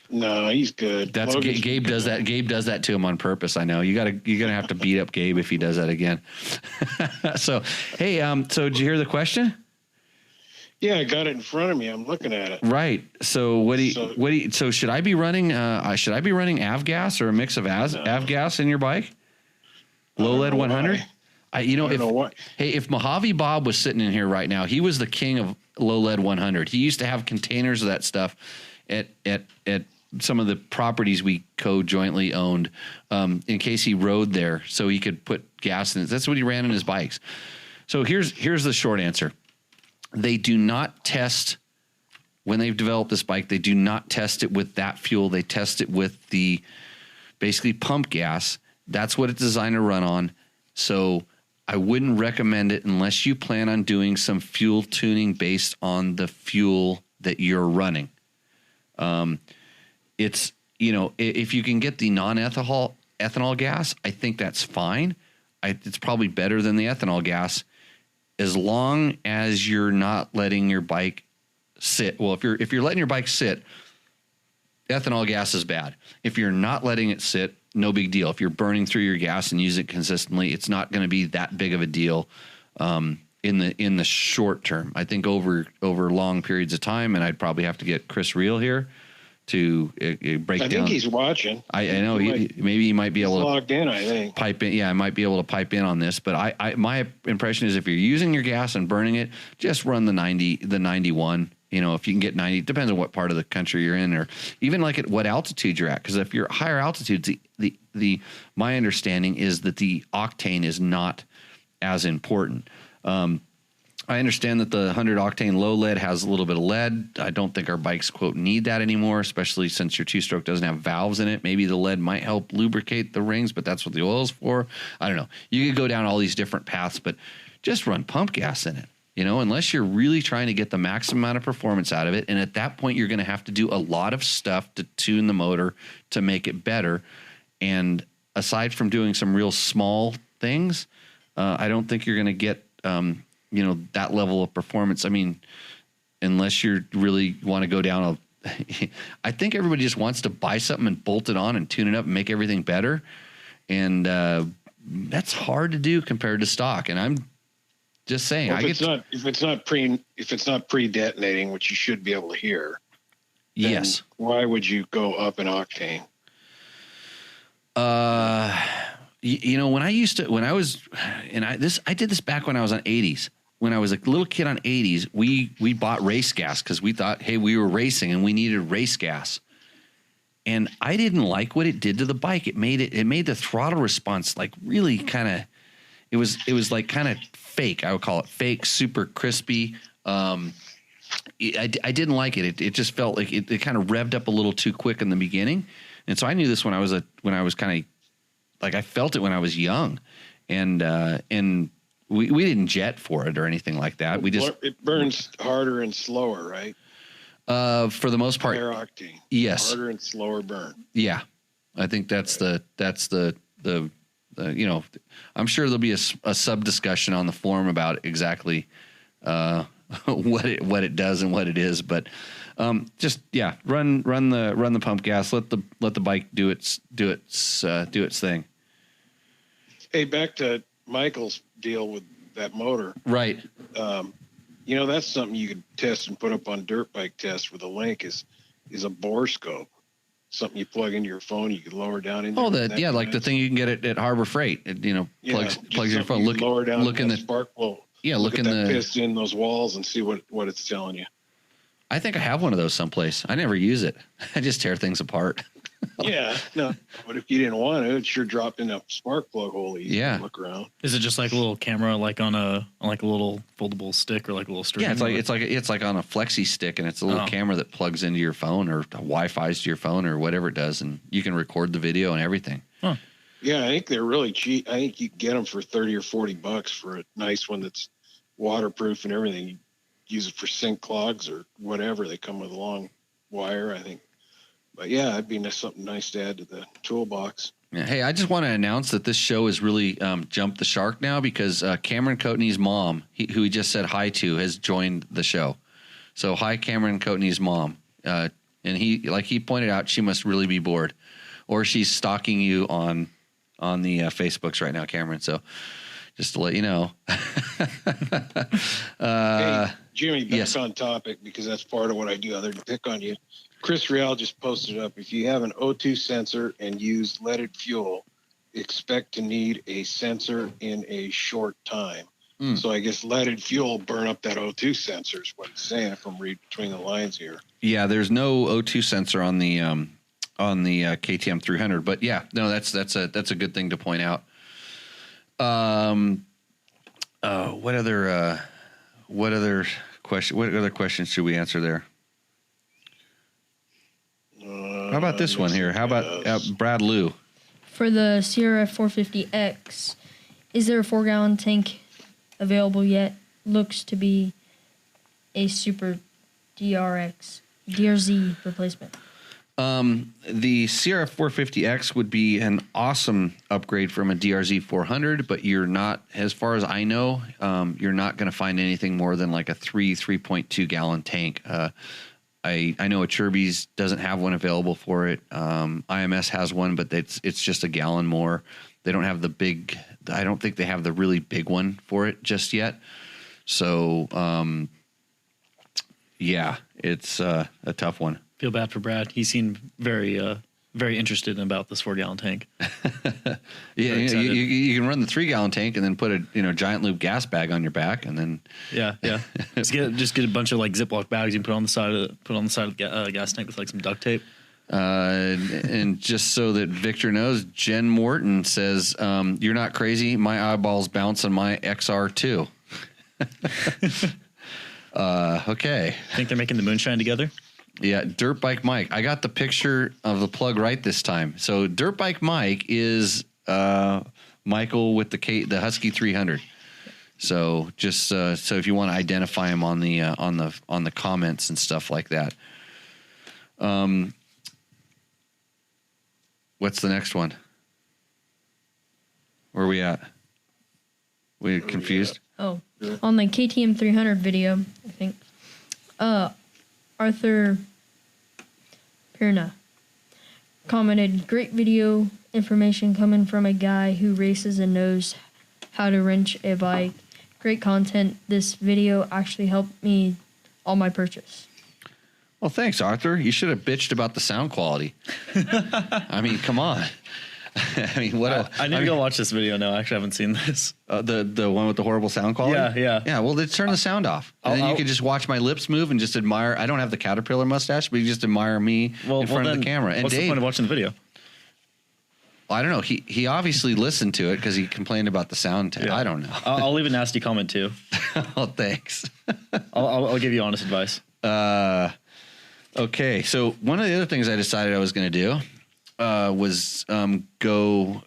No, he's good. That's Gabe does that. Gabe does that to him on purpose. I know. You're gonna have to beat up Gabe if he does that again. So, hey, so did you hear the question? Yeah, I got it in front of me. I'm looking at it. Right. So so should I be running avgas or a mix of avgas in your bike? Low lead 100? If Mojave Bob was sitting in here right now, he was the king of low lead 100. He used to have containers of that stuff at some of the properties we co-jointly owned, in case he rode there, so he could put gas in it. That's what he ran in his bikes. So here's the short answer. They do not test when they've developed this bike, they do not test it with that fuel. They test it with the basically pump gas. That's what it's designed to run on. So I wouldn't recommend it unless you plan on doing some fuel tuning based on the fuel that you're running. It's, if you can get the ethanol gas, I think that's fine. It's probably better than the ethanol gas, as long as you're not letting your bike sit. Well, if you're letting your bike sit, ethanol gas is bad. If you're not letting it sit, no big deal. If you're burning through your gas and use it consistently, it's not going to be that big of a deal in the short term. I think over long periods of time, and I'd probably have to get Chris Reel here to break down. I think he's watching. I know maybe he might be able to logged in. I think pipe in. Yeah, I might be able to pipe in on this. But my impression is if you're using your gas and burning it, just run the 91. If you can get 90, depends on what part of the country you're in, or even like at what altitude you're at. Because if you're higher altitudes, my understanding is that the octane is not as important. I understand that the 100 octane low lead has a little bit of lead. I don't think our bikes, quote, need that anymore, especially since your two-stroke doesn't have valves in it. Maybe the lead might help lubricate the rings, but that's what the oil's for. I don't know. You could go down all these different paths, but just run pump gas in it, unless you're really trying to get the maximum amount of performance out of it. And at that point, you're going to have to do a lot of stuff to tune the motor to make it better. And aside from doing some real small things, I don't think you're going to get that level of performance. I mean, unless you really want to go down I think everybody just wants to buy something and bolt it on and tune it up and make everything better. And that's hard to do compared to stock. And I'm just saying, well, if it's not pre-detonating, which you should be able to hear. Yes. Why would you go up in octane? I did this back when I was on 80s. When I was a little kid on 80s, we bought race gas because we thought, hey, we were racing and we needed race gas. And I didn't like what it did to the bike. It made the throttle response like really kind of, it was like kind of fake. I would call it fake, super crispy. I didn't like it. It just felt like it kind of revved up a little too quick in the beginning. And so I knew this when I was kind of like, I felt it when I was young, and we didn't jet for it or anything like that. It burns harder and slower, right? For the most part, higher octane. Yes. Harder and slower burn. Yeah. I think that's the I'm sure there'll be a sub discussion on the forum about exactly what it does and what it is, but run the pump gas, let the bike do its thing. Hey, back to Michael's deal with that motor. Right. That's something you could test and put up on Dirt Bike Test with a link is a bore scope. Something you plug into your phone, you can lower down in there. Oh, like the thing you can get at Harbor Freight. It, plugs your phone. Lower down, look in the spark plug. Yeah, look in the piston in those walls and see what it's telling you. I think I have one of those someplace. I never use it. I just tear things apart. Yeah, no. But if you didn't want to, it sure dropped in a spark plug hole. Yeah. Look around. Is it just like a little camera, like on a little foldable stick, or like a little string? Yeah, it's like on a flexi stick, and it's a little camera that plugs into your phone or Wi-Fi's to your phone or whatever it does, and you can record the video and everything. Huh. Yeah, I think they're really cheap. I think you can get them for $30 or $40 for a nice one that's waterproof and everything. You use it for sink clogs or whatever. They come with a long wire, I think. But yeah, it'd be something nice to add to the toolbox. Yeah, hey, I just want to announce that this show has really jumped the shark now because Cameron Coatney's mom, who he just said hi to, has joined the show. So hi, Cameron Coatney's mom. And he pointed out, she must really be bored, or she's stalking you on the Facebooks right now, Cameron. So just to let you know. Hey, Jimmy, back yes. on topic, because that's part of what I do other than pick on you. Chris Real just posted up, if you have an O2 sensor and use leaded fuel, expect to need a sensor in a short time. So I guess leaded fuel burn up that O2 sensor is what he's saying, if I'm reading between the lines here. Yeah, there's no O2 sensor on the KTM 300, but yeah, no, that's a good thing to point out. What other questions should we answer there? How about this one here? How about Brad Lou? For the CRF250X, is there a 4-gallon tank available yet? Looks to be a super DRZ replacement. The CRF450X would be an awesome upgrade from a DRZ 400, but you're not, as far as I know, you're not going to find anything more than like a 3.2 gallon tank. I know a Chirby's doesn't have one available for it. IMS has one, but it's just a gallon more. They don't have the big. I don't think they have the really big one for it just yet. So, yeah, it's a tough one. Feel bad for Brad. He seemed very interested about this 4-gallon tank. Yeah, you can run the 3-gallon tank and then put a giant loop gas bag on your back, and then yeah. just get a bunch of like Ziploc bags and put on the side of the gas tank with like some duct tape. And just so that Victor knows, Jen Morton says, "You're not crazy. My eyeballs bounce on my XR too." Okay. I think they're making the Moonshine together. Yeah, Dirt Bike Mike. I got the picture of the plug right this time. So Dirt Bike Mike is Michael with the Husky 300. So just so if you want to identify him on the comments and stuff like that. What's the next one? Where are we at? We confused? Oh, on the KTM 300 video, I think. Arthur Pirna commented, "Great video information coming from a guy who races and knows how to wrench a bike. Great content. This video actually helped me on my purchase." Well, thanks, Arthur. You should have bitched about the sound quality. I mean, come on. I mean, what else? I need to go watch this video now. I actually haven't seen this. The one with the horrible sound quality? Yeah. Yeah, well, let's turn the sound off. And then you can just watch my lips move and just admire. I don't have the caterpillar mustache, but you just admire me in front of the camera. And what's the point of watching the video? I don't know. He obviously listened to it because he complained about the sound. Yeah. I don't know. I'll leave a nasty comment too. Oh, thanks. I'll give you honest advice. Okay, so one of the other things I decided I was going to do was go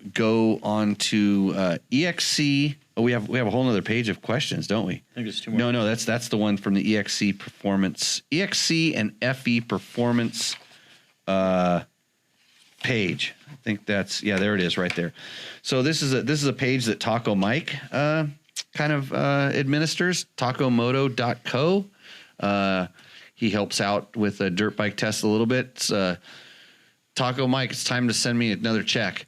on to EXC. Oh, we have a whole other page of questions, don't we? I think there's two more. No, that's the one from the EXC Performance, EXC and FE Performance page. I think there it is right there. So this is a page that Taco Mike kind of administers, tacomoto.co. He helps out with a dirt bike test a little bit. It's, Taco Mike, it's time to send me another check.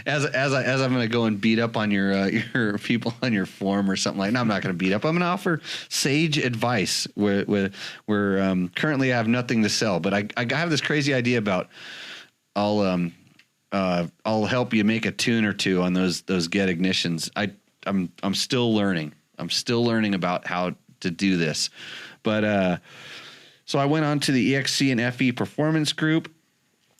as I'm going to go and beat up on your people on your forum or something like that. No, I'm not going to beat up. I'm going to offer sage advice. We're currently I have nothing to sell, but I have this crazy idea about I'll help you make a tune or two on those get ignitions. I'm still learning. I'm still learning about how to do this, but so I went on to the EXC and FE Performance group,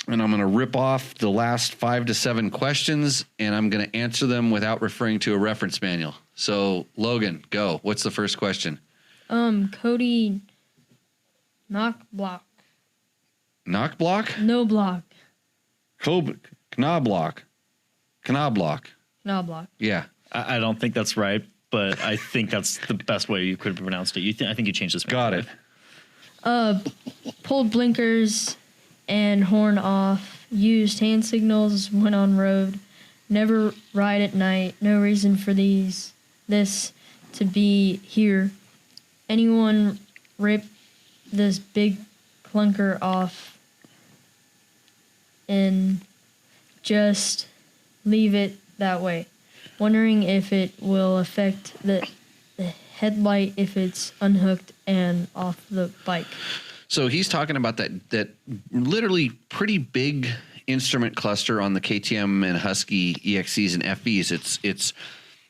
and I'm going to rip off the last 5 to 7 questions, and I'm going to answer them without referring to a reference manual. So, Logan, go. What's the first question? Cody Knockblock. Knockblock? No block. Knoblock. Knockblock. Yeah. I don't think that's right, but I think that's the best way you could have pronounced it. I think you changed this. Got it. Pulled blinkers and horn off. Used hand signals. Went on road. Never ride at night. No reason for this to be here. Anyone rip this big clunker off and just leave it that way. Wondering if it will affect the headlight if it's unhooked and off the bike. So he's talking about that literally pretty big instrument cluster on the KTM and Husky EXCs and FEs. It's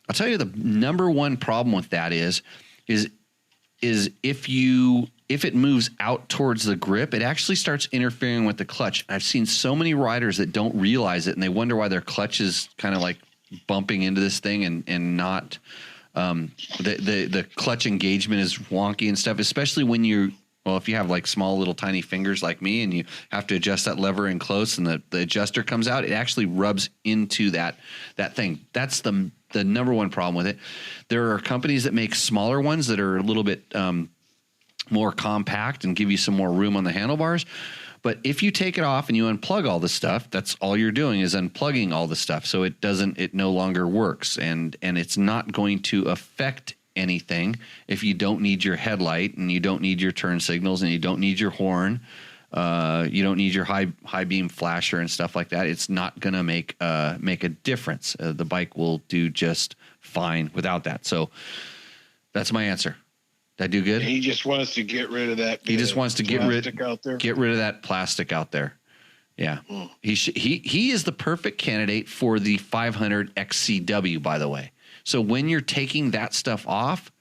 I'll tell you the number one problem with that is if it moves out towards the grip, it actually starts interfering with the clutch. I've seen so many riders that don't realize it, and they wonder why their clutch is kind of like bumping into this thing and not the clutch engagement is wonky and stuff, especially when Well, if you have like small little tiny fingers like me and you have to adjust that lever in close and the adjuster comes out, it actually rubs into that thing. That's the number one problem with it. There are companies that make smaller ones that are a little bit more compact and give you some more room on the handlebars. But if you take it off and you unplug all the stuff, that's all you're doing is unplugging all the stuff. So it no longer works, and it's not going to affect anything if you don't need your headlight and you don't need your turn signals and you don't need your horn. You don't need your high beam flasher and stuff like that. It's not going to make a difference. The bike will do just fine without that. So that's my answer. Did I do good? He just wants to get rid of that. He just wants to get rid of that plastic out there. Yeah. He is the perfect candidate for the 500 XCW, by the way. So when you're taking that stuff off,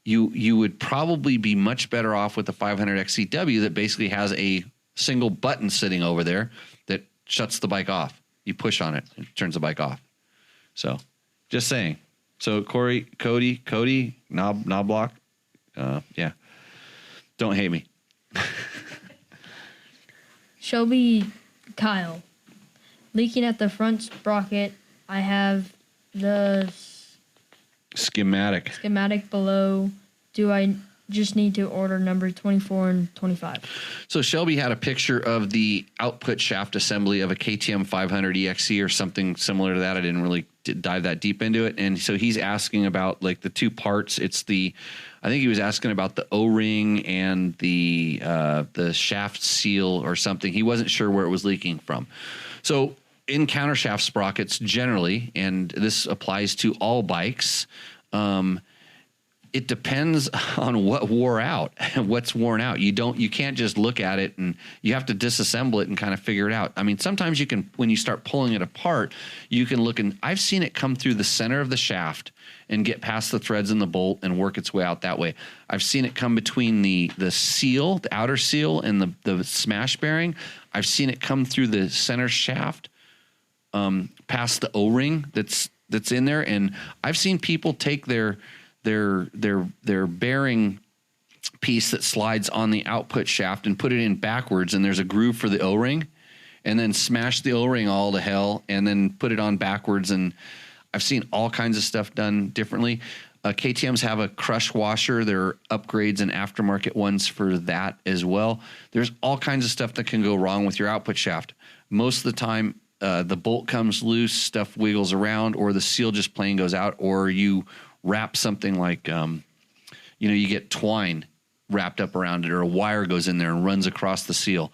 you would probably be much better off with the 500 XCW that basically has a single button sitting over there that shuts the bike off. You push on it, it turns the bike off. So just saying. So Cody, knob block. Yeah. Don't hate me. Shelby Kyle. Leaking at the front sprocket. I have the schematic below. Do I just need to order number 24 and 25? So Shelby had a picture of the output shaft assembly of a KTM 500 EXC or something similar to that. I didn't really dive that deep into it. And so he's asking about like the two parts. I think he was asking about the O-ring and the shaft seal or something. He wasn't sure where it was leaking from. So in countershaft sprockets generally, and this applies to all bikes, it depends on what wore out, what's worn out. You can't just look at it, and you have to disassemble it and kind of figure it out. I mean, sometimes you can, when you start pulling it apart, you can look, and I've seen it come through the center of the shaft and get past the threads in the bolt and work its way out that way. I've seen it come between the seal, the outer seal, and the smash bearing. I've seen it come through the center shaft, past the O-ring that's in there, and I've seen people take their bearing piece that slides on the output shaft and put it in backwards, and there's a groove for the O-ring, and then smash the O-ring all to hell and then put it on backwards. And I've seen all kinds of stuff done differently. KTMs have a crush washer. There are upgrades and aftermarket ones for that as well. There's all kinds of stuff that can go wrong with your output shaft. Most of the time, the bolt comes loose, stuff wiggles around, or the seal just plain goes out, or you wrap something like, you get twine wrapped up around it, or a wire goes in there and runs across the seal.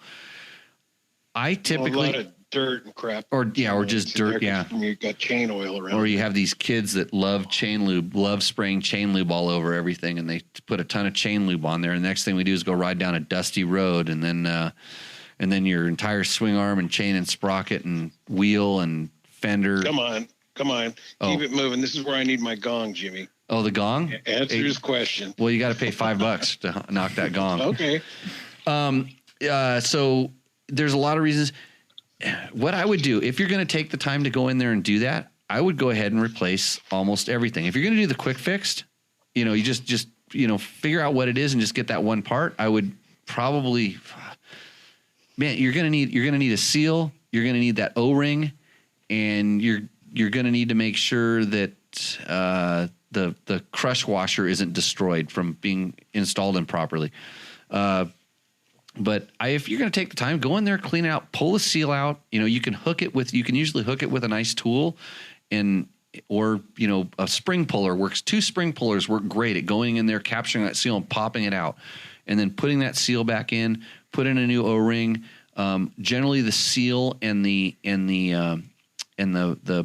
I typically a lot of dirt and crap, or just dirt. Yeah, you got chain oil around, or you have these kids that love chain lube, love spraying chain lube all over everything, and they put a ton of chain lube on there. And the next thing we do is go ride down a dusty road, and then your entire swing arm and chain and sprocket and wheel and fender. Come on. Keep it moving. This is where I need my gong, Jimmy. Oh, the gong? Answer his question. Well, you got to pay $5 to knock that gong. Okay. So there's a lot of reasons. What I would do, if you're going to take the time to go in there and do that, I would go ahead and replace almost everything. If you're going to do the quick fixed, you just figure out what it is and just get that one part. I would probably, you're going to need a seal. You're going to need that O-ring, and you're going to need to make sure that the crush washer isn't destroyed from being installed improperly. But if you're going to take the time, go in there, clean it out, pull the seal out. You can usually hook it with a nice tool, or a spring puller works. 2 spring pullers work great at going in there, capturing that seal and popping it out, and then putting that seal back in, put in a new O-ring. Generally the seal and the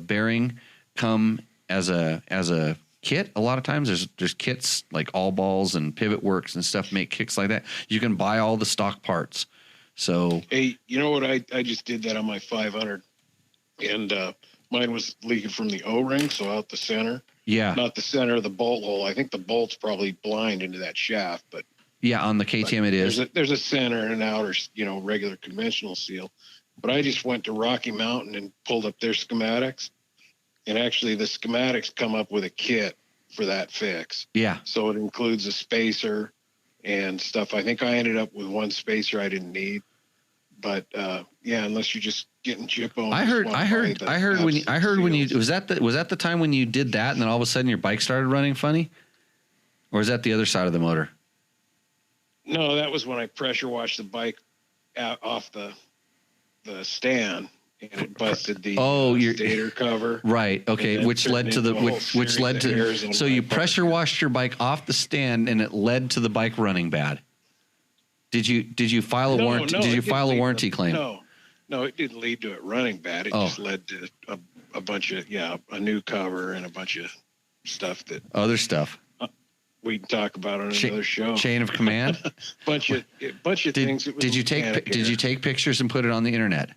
bearing come as a kit. A lot of times there's kits like All Balls and Pivot Works and stuff make kits like that. You can buy all the stock parts. So hey, you know what? I just did that on my 500, and mine was leaking from the O-ring, so out the center. Yeah, not the center of the bolt hole. I think the bolt's probably blind into that shaft, but yeah, on the KTM it is. There's a center and an outer, regular conventional seal. But I just went to Rocky Mountain and pulled up their schematics. And actually the schematics come up with a kit for that fix. Yeah. So it includes a spacer, and stuff. I think I ended up with one spacer I didn't need, but yeah, unless you're just getting jippo. I heard when you was that the time when you did that, and then all of a sudden your bike started running funny, or is that the other side of the motor? No, that was when I pressure washed the bike off the stand, and it busted the stator cover. Right. Okay. Which led to so you pressure washed your bike off the stand, and it led to the bike running bad. Did you file a warranty? Did you file a warranty claim? No, it didn't lead to it running bad. It just led to a bunch of a new cover and a bunch of stuff that other stuff. We can talk about on another show. Chain of command. bunch of things. Did you take pictures and put it on the internet?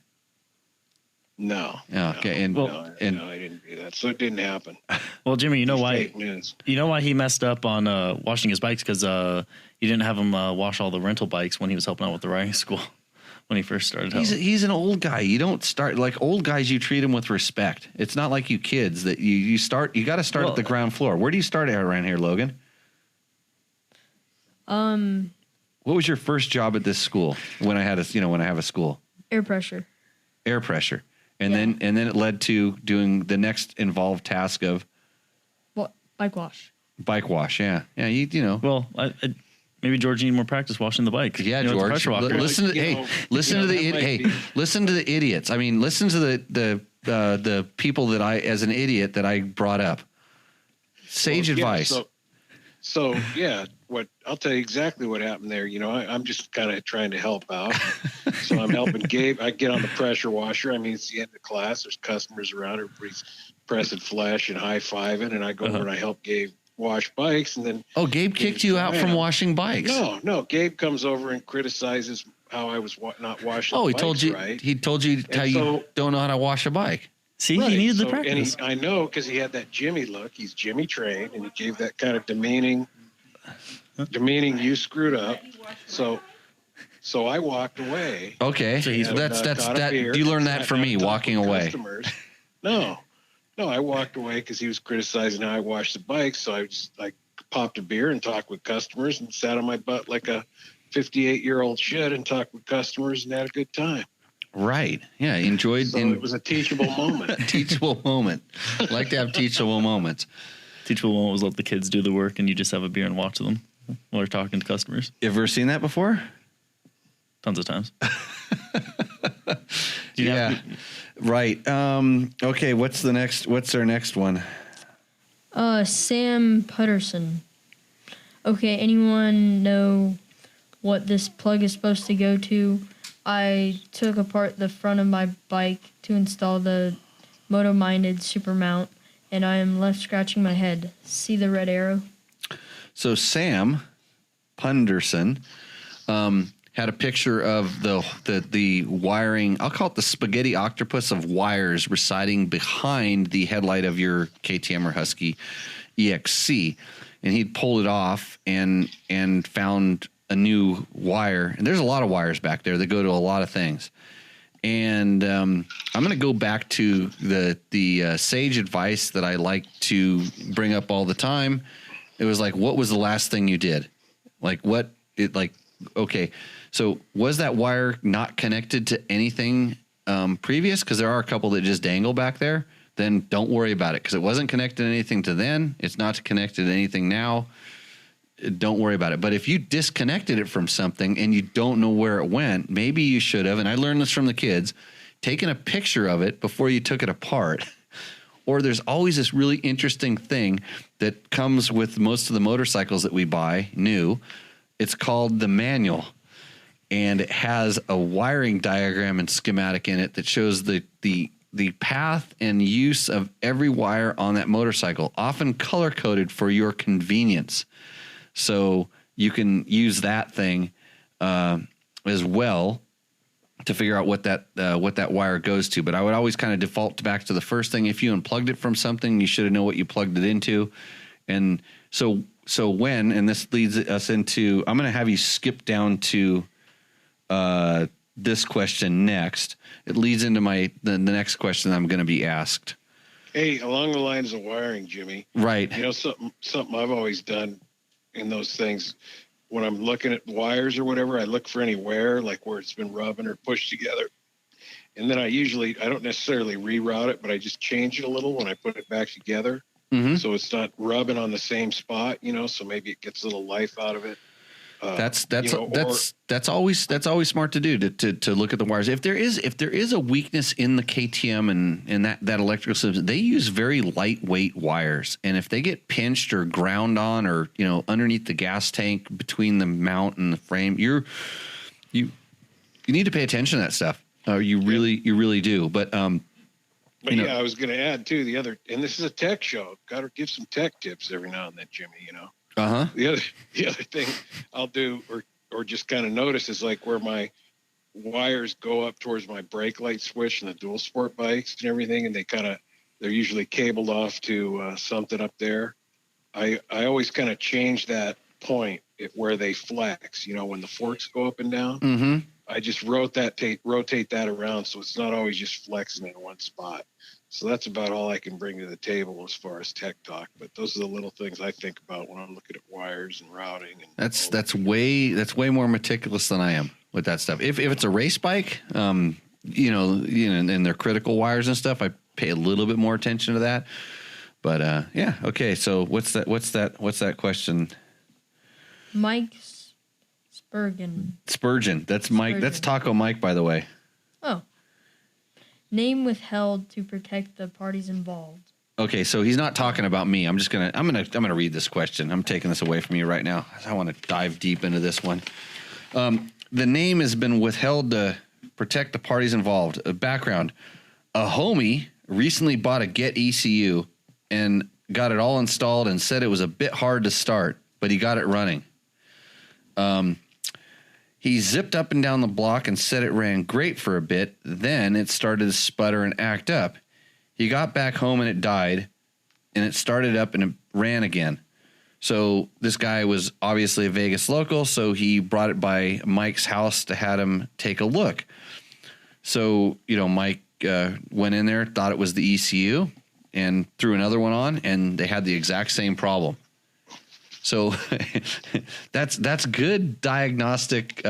No. Oh, okay. No, I didn't do that. So it didn't happen. Well, Jimmy, you know why? You know why he messed up on washing his bikes? Because he didn't have him wash all the rental bikes when he was helping out with the riding school when he first started. He's an old guy. You don't start like old guys. You treat them with respect. It's not like you kids that you start. You got to start at the ground floor. Where do you start at around here, Logan? What was your first job at this school? When I have a school? Air pressure. Air pressure. And then it led to doing the next involved task of bike wash. Bike wash, yeah. You know. Well, maybe George need more practice washing the bike. Yeah, George. Listen to the idiots. I mean, listen to the people that as an idiot that I brought up. Sage advice. So what I'll tell you exactly what happened there. You know, I'm just kind of trying to help out. So I'm helping Gabe. I get on the pressure washer. I mean, it's the end of class. There's customers around. Everybody's pressing flesh and high-fiving. And I go over and I help Gabe wash bikes. And then Gabe kicked you out from washing bikes. No. Gabe comes over and criticizes how I was not washing. He told you. Right? He told you how you don't know how to wash a bike. See, he needed the practice. And I know because he had that Jimmy look. He's Jimmy trained, and he gave that kind of demeaning. You screwed up. So I walked away. Okay, so that's you learned that from me walking away. No, I walked away because he was criticizing how I washed the bike. So I just popped a beer and talked with customers and sat on my butt like a 58-year-old should and talked with customers and had a good time. Right. Yeah. Enjoyed. So it was a teachable moment. Teachable moment. Like to have teachable moments. Teachable moment was let the kids do the work and you just have a beer and watch them while they're talking to customers. You ever seen that before? Tons of times. Right. Okay. What's our next one? Sam Putterson. Okay. Anyone know what this plug is supposed to go to? I took apart the front of my bike to install the Moto-minded super mount, and I am left scratching my head. See the red arrow? So Sam Punderson had a picture of the wiring. I'll call it the spaghetti octopus of wires residing behind the headlight of your KTM or Husky EXC, and he'd pulled it off and found a new wire, and there's a lot of wires back there that go to a lot of things. And I'm going to go back to the sage advice that I like to bring up all the time. It was like, what was the last thing you did? Okay, so was that wire not connected to anything previous? Because there are a couple that just dangle back there. Then don't worry about it because it wasn't connected to anything to then. It's not connected to anything now. Don't worry about it. But if you disconnected it from something and you don't know where it went, maybe you should have, and I learned this from the kids, taken a picture of it before you took it apart. Or there's always this really interesting thing that comes with most of the motorcycles that we buy new. It's called the manual. And it has a wiring diagram and schematic in it that shows the path and use of every wire on that motorcycle, often color-coded for your convenience. So you can use that thing as well to figure out what that wire goes to. But I would always kind of default back to the first thing. If you unplugged it from something, you should have known what you plugged it into. And so and this leads us into, I'm going to have you skip down to this question next. It leads into the next question I'm going to be asked. Hey, along the lines of wiring, Jimmy. Right. You know, something I've always done in those things, when I'm looking at wires or whatever, I look for any wear, like where it's been rubbing or pushed together. And then I don't necessarily reroute it, but I just change it a little when I put it back together. Mm-hmm. So it's not rubbing on the same spot, so maybe it gets a little life out of it. That's always smart to do to look at the wires. If there is a weakness in the KTM and that electrical system, they use very lightweight wires, and if they get pinched or ground on, or underneath the gas tank between the mount and the frame, you need to pay attention to that stuff. You really do. But I was going to add too and this is a tech show. Got to give some tech tips every now and then, Jimmy. Uh-huh. The other thing I'll do or just kind of notice is like where my wires go up towards my brake light switch and the dual sport bikes and everything, and they're usually cabled off to something up there. I always kind of change that point where they flex, when the forks go up and down. Mm-hmm. I just rotate that around so it's not always just flexing in one spot. So that's about all I can bring to the table as far as tech talk. But those are the little things I think about when I'm looking at wires and routing. And that's way more meticulous than I am with that stuff. If it's a race bike, and they're critical wires and stuff, I pay a little bit more attention to that. But okay. So what's that question? Mike Spurgeon. That's Mike. That's Taco Mike, by the way. Oh. Name withheld to protect the parties involved. Okay, so he's not talking about me. I'm gonna read this question. I'm taking this away from you right now. I want to dive deep into this one. The name has been withheld to protect the parties involved. Background: a homie recently bought a Get ECU and got it all installed and said it was a bit hard to start, but he got it running. He zipped up and down the block and said it ran great for a bit. Then it started to sputter and act up. He got back home and it died, and it started up and it ran again. So this guy was obviously a Vegas local, so he brought it by Mike's house to have him take a look. So, Mike went in there, thought it was the ECU, and threw another one on, and they had the exact same problem. So that's good diagnostic,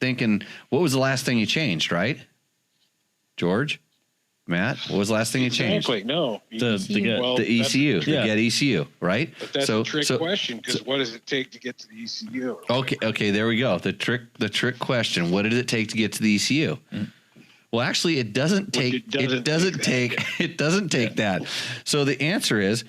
thinking, what was the last thing you changed, right? George? Matt, what was the last thing you changed? Exactly, no. The ECU, the Get ECU, right? But that's a trick question, because what does it take to get to the ECU? Okay, there we go. The trick question. What did it take to get to the ECU? Well, actually, it doesn't take that. So the answer is,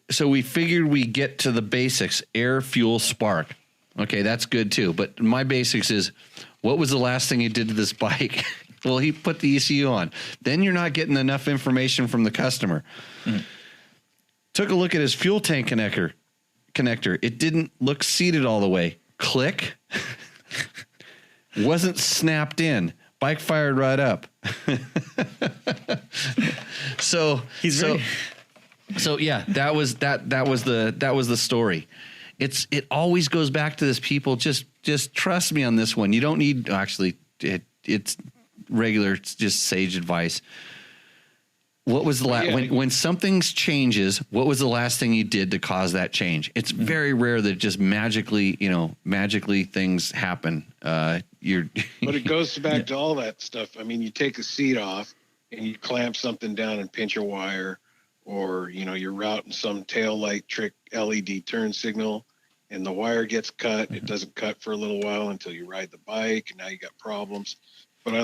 so we figured we get to the basics: air, fuel, spark. Okay, that's good too. But my basics is, what was the last thing he did to this bike? Well, he put the ECU on. Then you're not getting enough information from the customer. Took a look at his fuel tank connector. It didn't look seated all the way. Click. Wasn't snapped in. Bike fired right up. So yeah, that was the story. It always goes back to this, people. Just trust me on this one. You don't need, actually, it's regular, it's just sage advice. What was the when something changes, what was the last thing you did to cause that change? It's very rare that just magically things happen. But it goes back to all that stuff. I mean, you take a seat off and you clamp something down and pinch a wire, or you're routing some tail light trick LED turn signal, and the wire gets cut. It doesn't cut for a little while until you ride the bike, and now you got problems. But I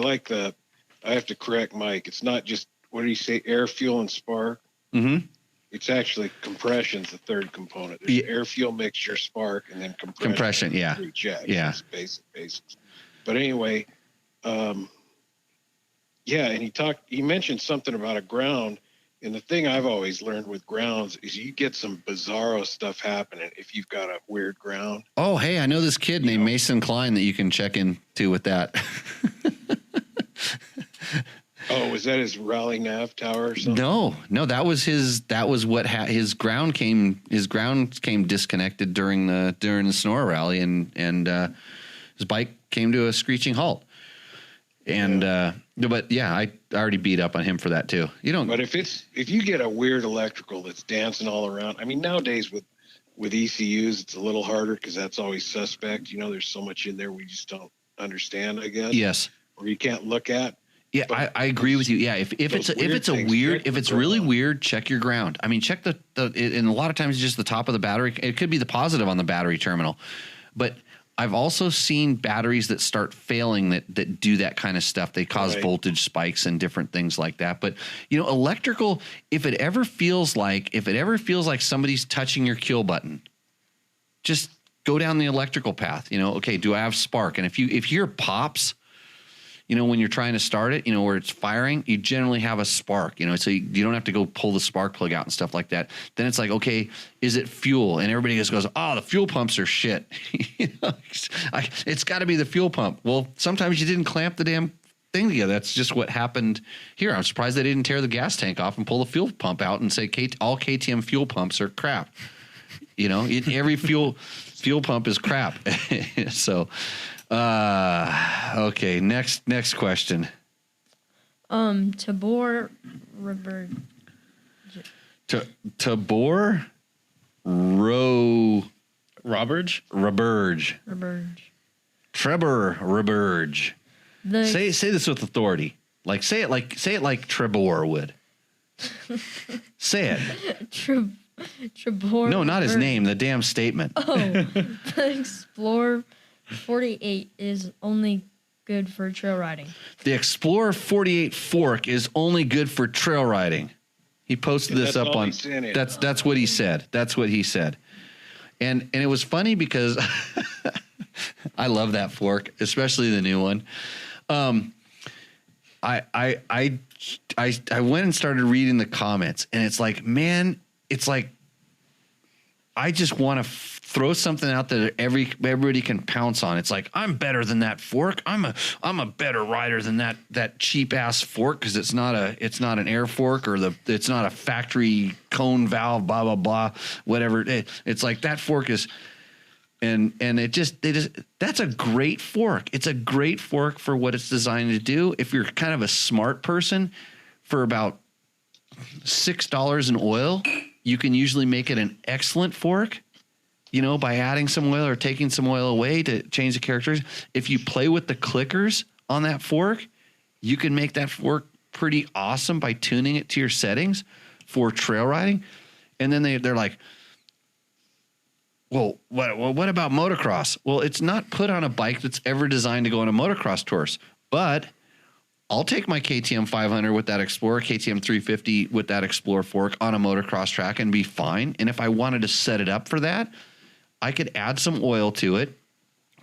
have to correct Mike. It's not just, what did he say, air, fuel, and spark? Mm-hmm. It's actually compression's the third component. There's air, fuel, mixture, spark, and then compression. Yeah. It's basics. But anyway, and he mentioned something about a ground. And the thing I've always learned with grounds is you get some bizarro stuff happening if you've got a weird ground. Oh, hey, I know this kid named Mason Klein that you can check into with that. Oh, was that his rally nav tower or something? No, that was his ground came disconnected during the Sonora rally, and his bike came to a screeching halt. And but yeah, I already beat up on him for that too. But if you get a weird electrical that's dancing all around, I mean, nowadays with with ECUs, it's a little harder because that's always suspect. There's so much in there we just don't understand, I guess. Yes. Or you can't look at. Yeah, I agree with you. Yeah, if it's really weird, check your ground. I mean, check and a lot of times it's just the top of the battery. It could be the positive on the battery terminal, but I've also seen batteries that start failing that do that kind of stuff. They cause voltage spikes and different things like that. But electrical, if it ever feels like somebody's touching your kill button, just go down the electrical path. Okay, do I have spark? And if you hear pops, when you're trying to start it, where it's firing, you generally have a spark, so you don't have to go pull the spark plug out and stuff like that. Then it's like, okay, is it fuel? And everybody just goes, oh, the fuel pumps are shit. It's got to be the fuel pump. Well, sometimes you didn't clamp the damn thing together. That's just what happened here. I'm surprised they didn't tear the gas tank off and pull the fuel pump out and say all KTM fuel pumps are crap. Every fuel pump is crap. So, okay. Next question. Tabor Robert. Tabor Roberge. Trevor Roberge. Say this with authority. Say it like Trebor would. Say it. Trebor. No, not his name. The damn statement. Oh, the Explorer 48 is only good for trail riding. The Explorer 48 fork is only good for trail riding. He posted this up on. That's what he said. That's what he said. And it was funny because I love that fork, especially the new one. I went and started reading the comments, and it's like, man, it's like I just want to throw something out that everybody can pounce on. It's like, I'm better than that fork. I'm a better rider than that cheap ass fork because it's not an air fork or it's not a factory cone valve, blah blah blah, whatever. It's like that fork is. And that's a great fork. It's a great fork for what it's designed to do. If you're kind of a smart person, for about $6 in oil, you can usually make it an excellent fork, by adding some oil or taking some oil away to change the characters. If you play with the clickers on that fork, you can make that fork pretty awesome by tuning it to your settings for trail riding. And then they're like, well, what about motocross? Well, it's not put on a bike that's ever designed to go on a motocross course, but I'll take my KTM 500 with that Explorer, KTM 350 with that Explorer fork on a motocross track and be fine. And if I wanted to set it up for that, I could add some oil to it,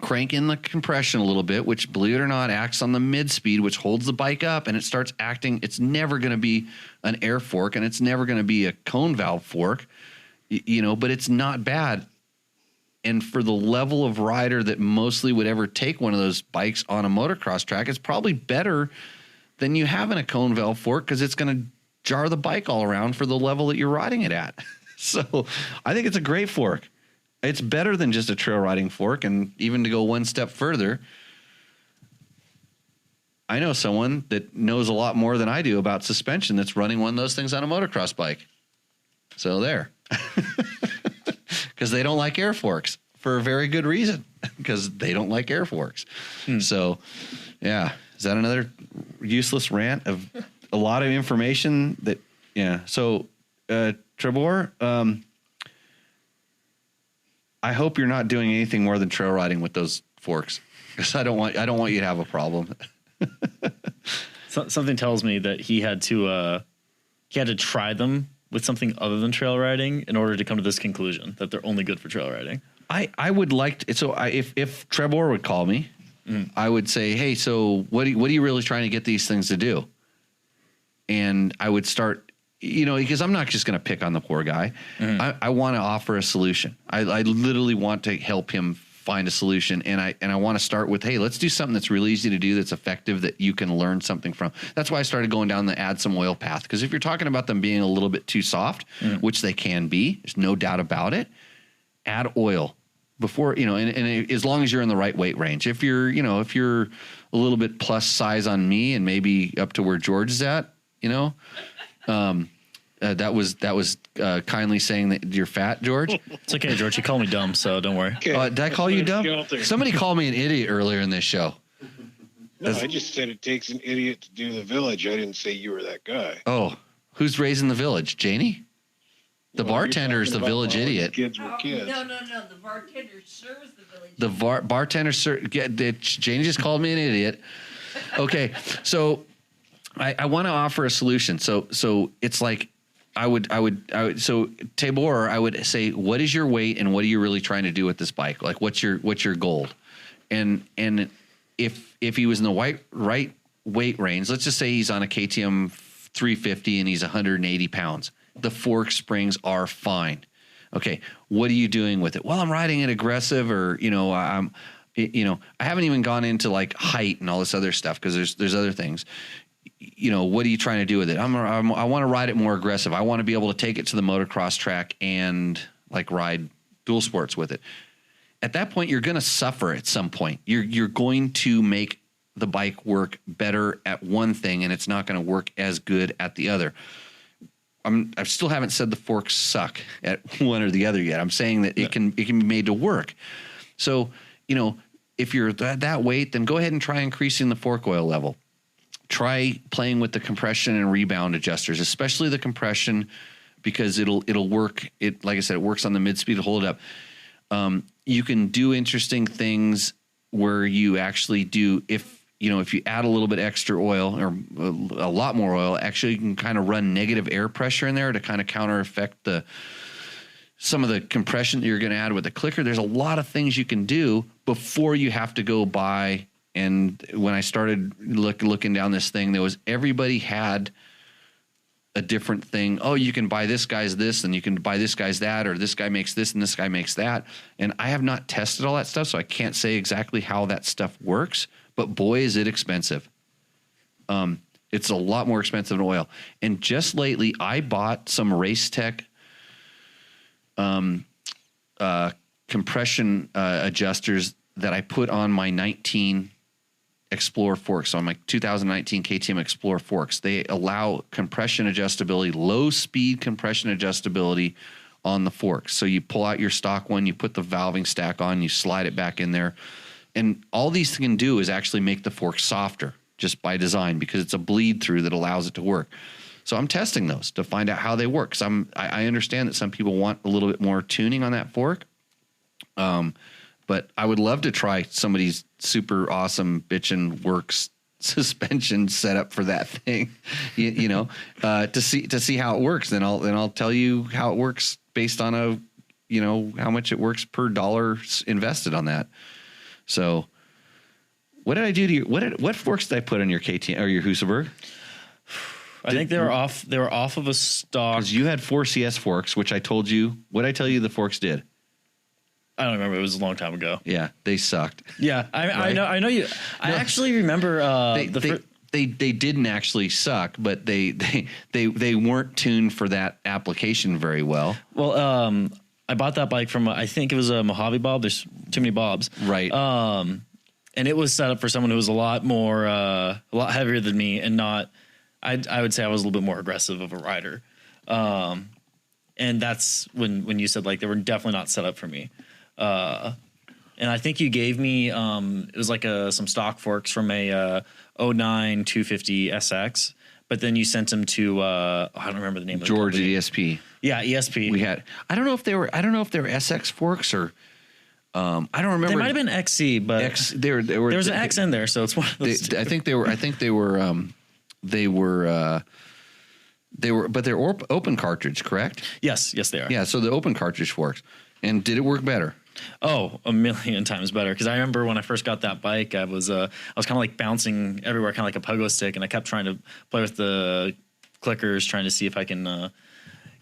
crank in the compression a little bit, which, believe it or not, acts on the mid speed, which holds the bike up, and it starts acting. It's never going to be an air fork, and it's never going to be a cone valve fork, but it's not bad. And for the level of rider that mostly would ever take one of those bikes on a motocross track, it's probably better than you having a cone valve fork because it's going to jar the bike all around for the level that you're riding it at. So I think it's a great fork. It's better than just a trail riding fork. And even to go one step further, I know someone that knows a lot more than I do about suspension that's running one of those things on a motocross bike. So there. Because they don't like air forks for a very good reason, because they don't like air forks. So, yeah. Is that another useless rant of a lot of information that, yeah. So, Trebor, I hope you're not doing anything more than trail riding with those forks, because I don't want you to have a problem. Something tells me that he had to try them with something other than trail riding in order to come to this conclusion that they're only good for trail riding. I would like to, so if Trebor would call me, I would say, hey, so what are you really trying to get these things to do? And I would start, because I'm not just going to pick on the poor guy. I want to offer a solution. I literally want to help him find a solution. And I want to start with, hey, let's do something that's really easy to do, that's effective, that you can learn something from. That's why I started going down the add some oil path. Because if you're talking about them being a little bit too soft, which they can be, there's no doubt about it, add oil before, and as long as you're in the right weight range. If you're a little bit plus size on me and maybe up to where George is at, That was kindly saying that you're fat, George. It's okay, George. You call me dumb, so don't worry. Okay. Did I call you dumb? Skelter. Somebody called me an idiot earlier in this show. No, I just said it takes an idiot to do the village. I didn't say you were that guy. Oh, who's raising the village? Janie? The Well, you're bartender is the talking about village when all the idiot. Kids were kids. No. The bartender serves the village. The bartender, Janie just called me an idiot. Okay, so I want to offer a solution. So it's like I would so Tabor, I would say, what is your weight and what are you really trying to do with this bike? Like, what's your goal? And if he was in the right weight range, let's just say he's on a KTM 350 and he's 180 pounds. The fork springs are fine. Okay, what are you doing with it? Well, I'm riding it aggressive, or I haven't even gone into like height and all this other stuff because there's other things. What are you trying to do with it? I want to ride it more aggressive. I want to be able to take it to the motocross track and like ride dual sports with it. At that point, you're going to suffer at some point. You're going to make the bike work better at one thing, and it's not going to work as good at the other. I still haven't said the forks suck at one or the other yet. I'm saying that it can be made to work. So, if you're that weight, then go ahead and try increasing the fork oil level. Try playing with the compression and rebound adjusters, especially the compression, because it'll work. Like I said, it works on the mid speed to hold it up. You can do interesting things where you actually do, if you add a little bit extra oil or a lot more oil, actually you can kind of run negative air pressure in there to kind of counter effect some of the compression that you're going to add with the clicker. There's a lot of things you can do before you have to go buy. And when I started looking down this thing, everybody had a different thing. Oh, you can buy this guy's this and you can buy this guy's that, or this guy makes this and this guy makes that. And I have not tested all that stuff, so I can't say exactly how that stuff works, but boy, is it expensive. It's a lot more expensive than oil. And just lately I bought some Race Tech compression adjusters that I put on my 19 Explorer forks, on my 2019 KTM Explorer forks. They allow compression adjustability, low speed compression adjustability on the forks. So you pull out your stock one, you put the valving stack on, you slide it back in there. And all these can do is actually make the fork softer just by design, because it's a bleed through that allows it to work. So I'm testing those to find out how they work. I understand that some people want a little bit more tuning on that fork. But I would love to try somebody's super awesome bitchin' works suspension setup for that thing, to see how it works. Then I'll tell you how it works based on how much it works per dollar invested on that. So what did I do to you? What forks did I put on your KTM or your Husaberg? I think they were off. They were off of a stock. Because you had 4 CS forks, which I told you. What did I tell you the forks did? I don't remember. It was a long time ago. Yeah, they sucked. Yeah, I know you. I actually remember they didn't actually suck, but they weren't tuned for that application very well. Well, I bought that bike from I think it was a Mojave Bob. There's too many Bobs, right? And it was set up for someone who was a lot heavier than me, and not. I would say I was a little bit more aggressive of a rider, and that's when you said like they were definitely not set up for me. And I think you gave me it was like some stock forks from a 09 250 SX, but then you sent them to I don't remember the name of George the ESP. Yeah, ESP. We had I don't know if they were SX forks or I don't remember. They might have been XC, but there was an X in there, so it's one of those. I think they were but they're open cartridge, correct? Yes, they are. Yeah, so the open cartridge forks. And did it work better? Oh, a million times better. Because I remember when I first got that bike, I was kind of like bouncing everywhere, kind of like a pogo stick, and I kept trying to play with the clickers, trying to see if I can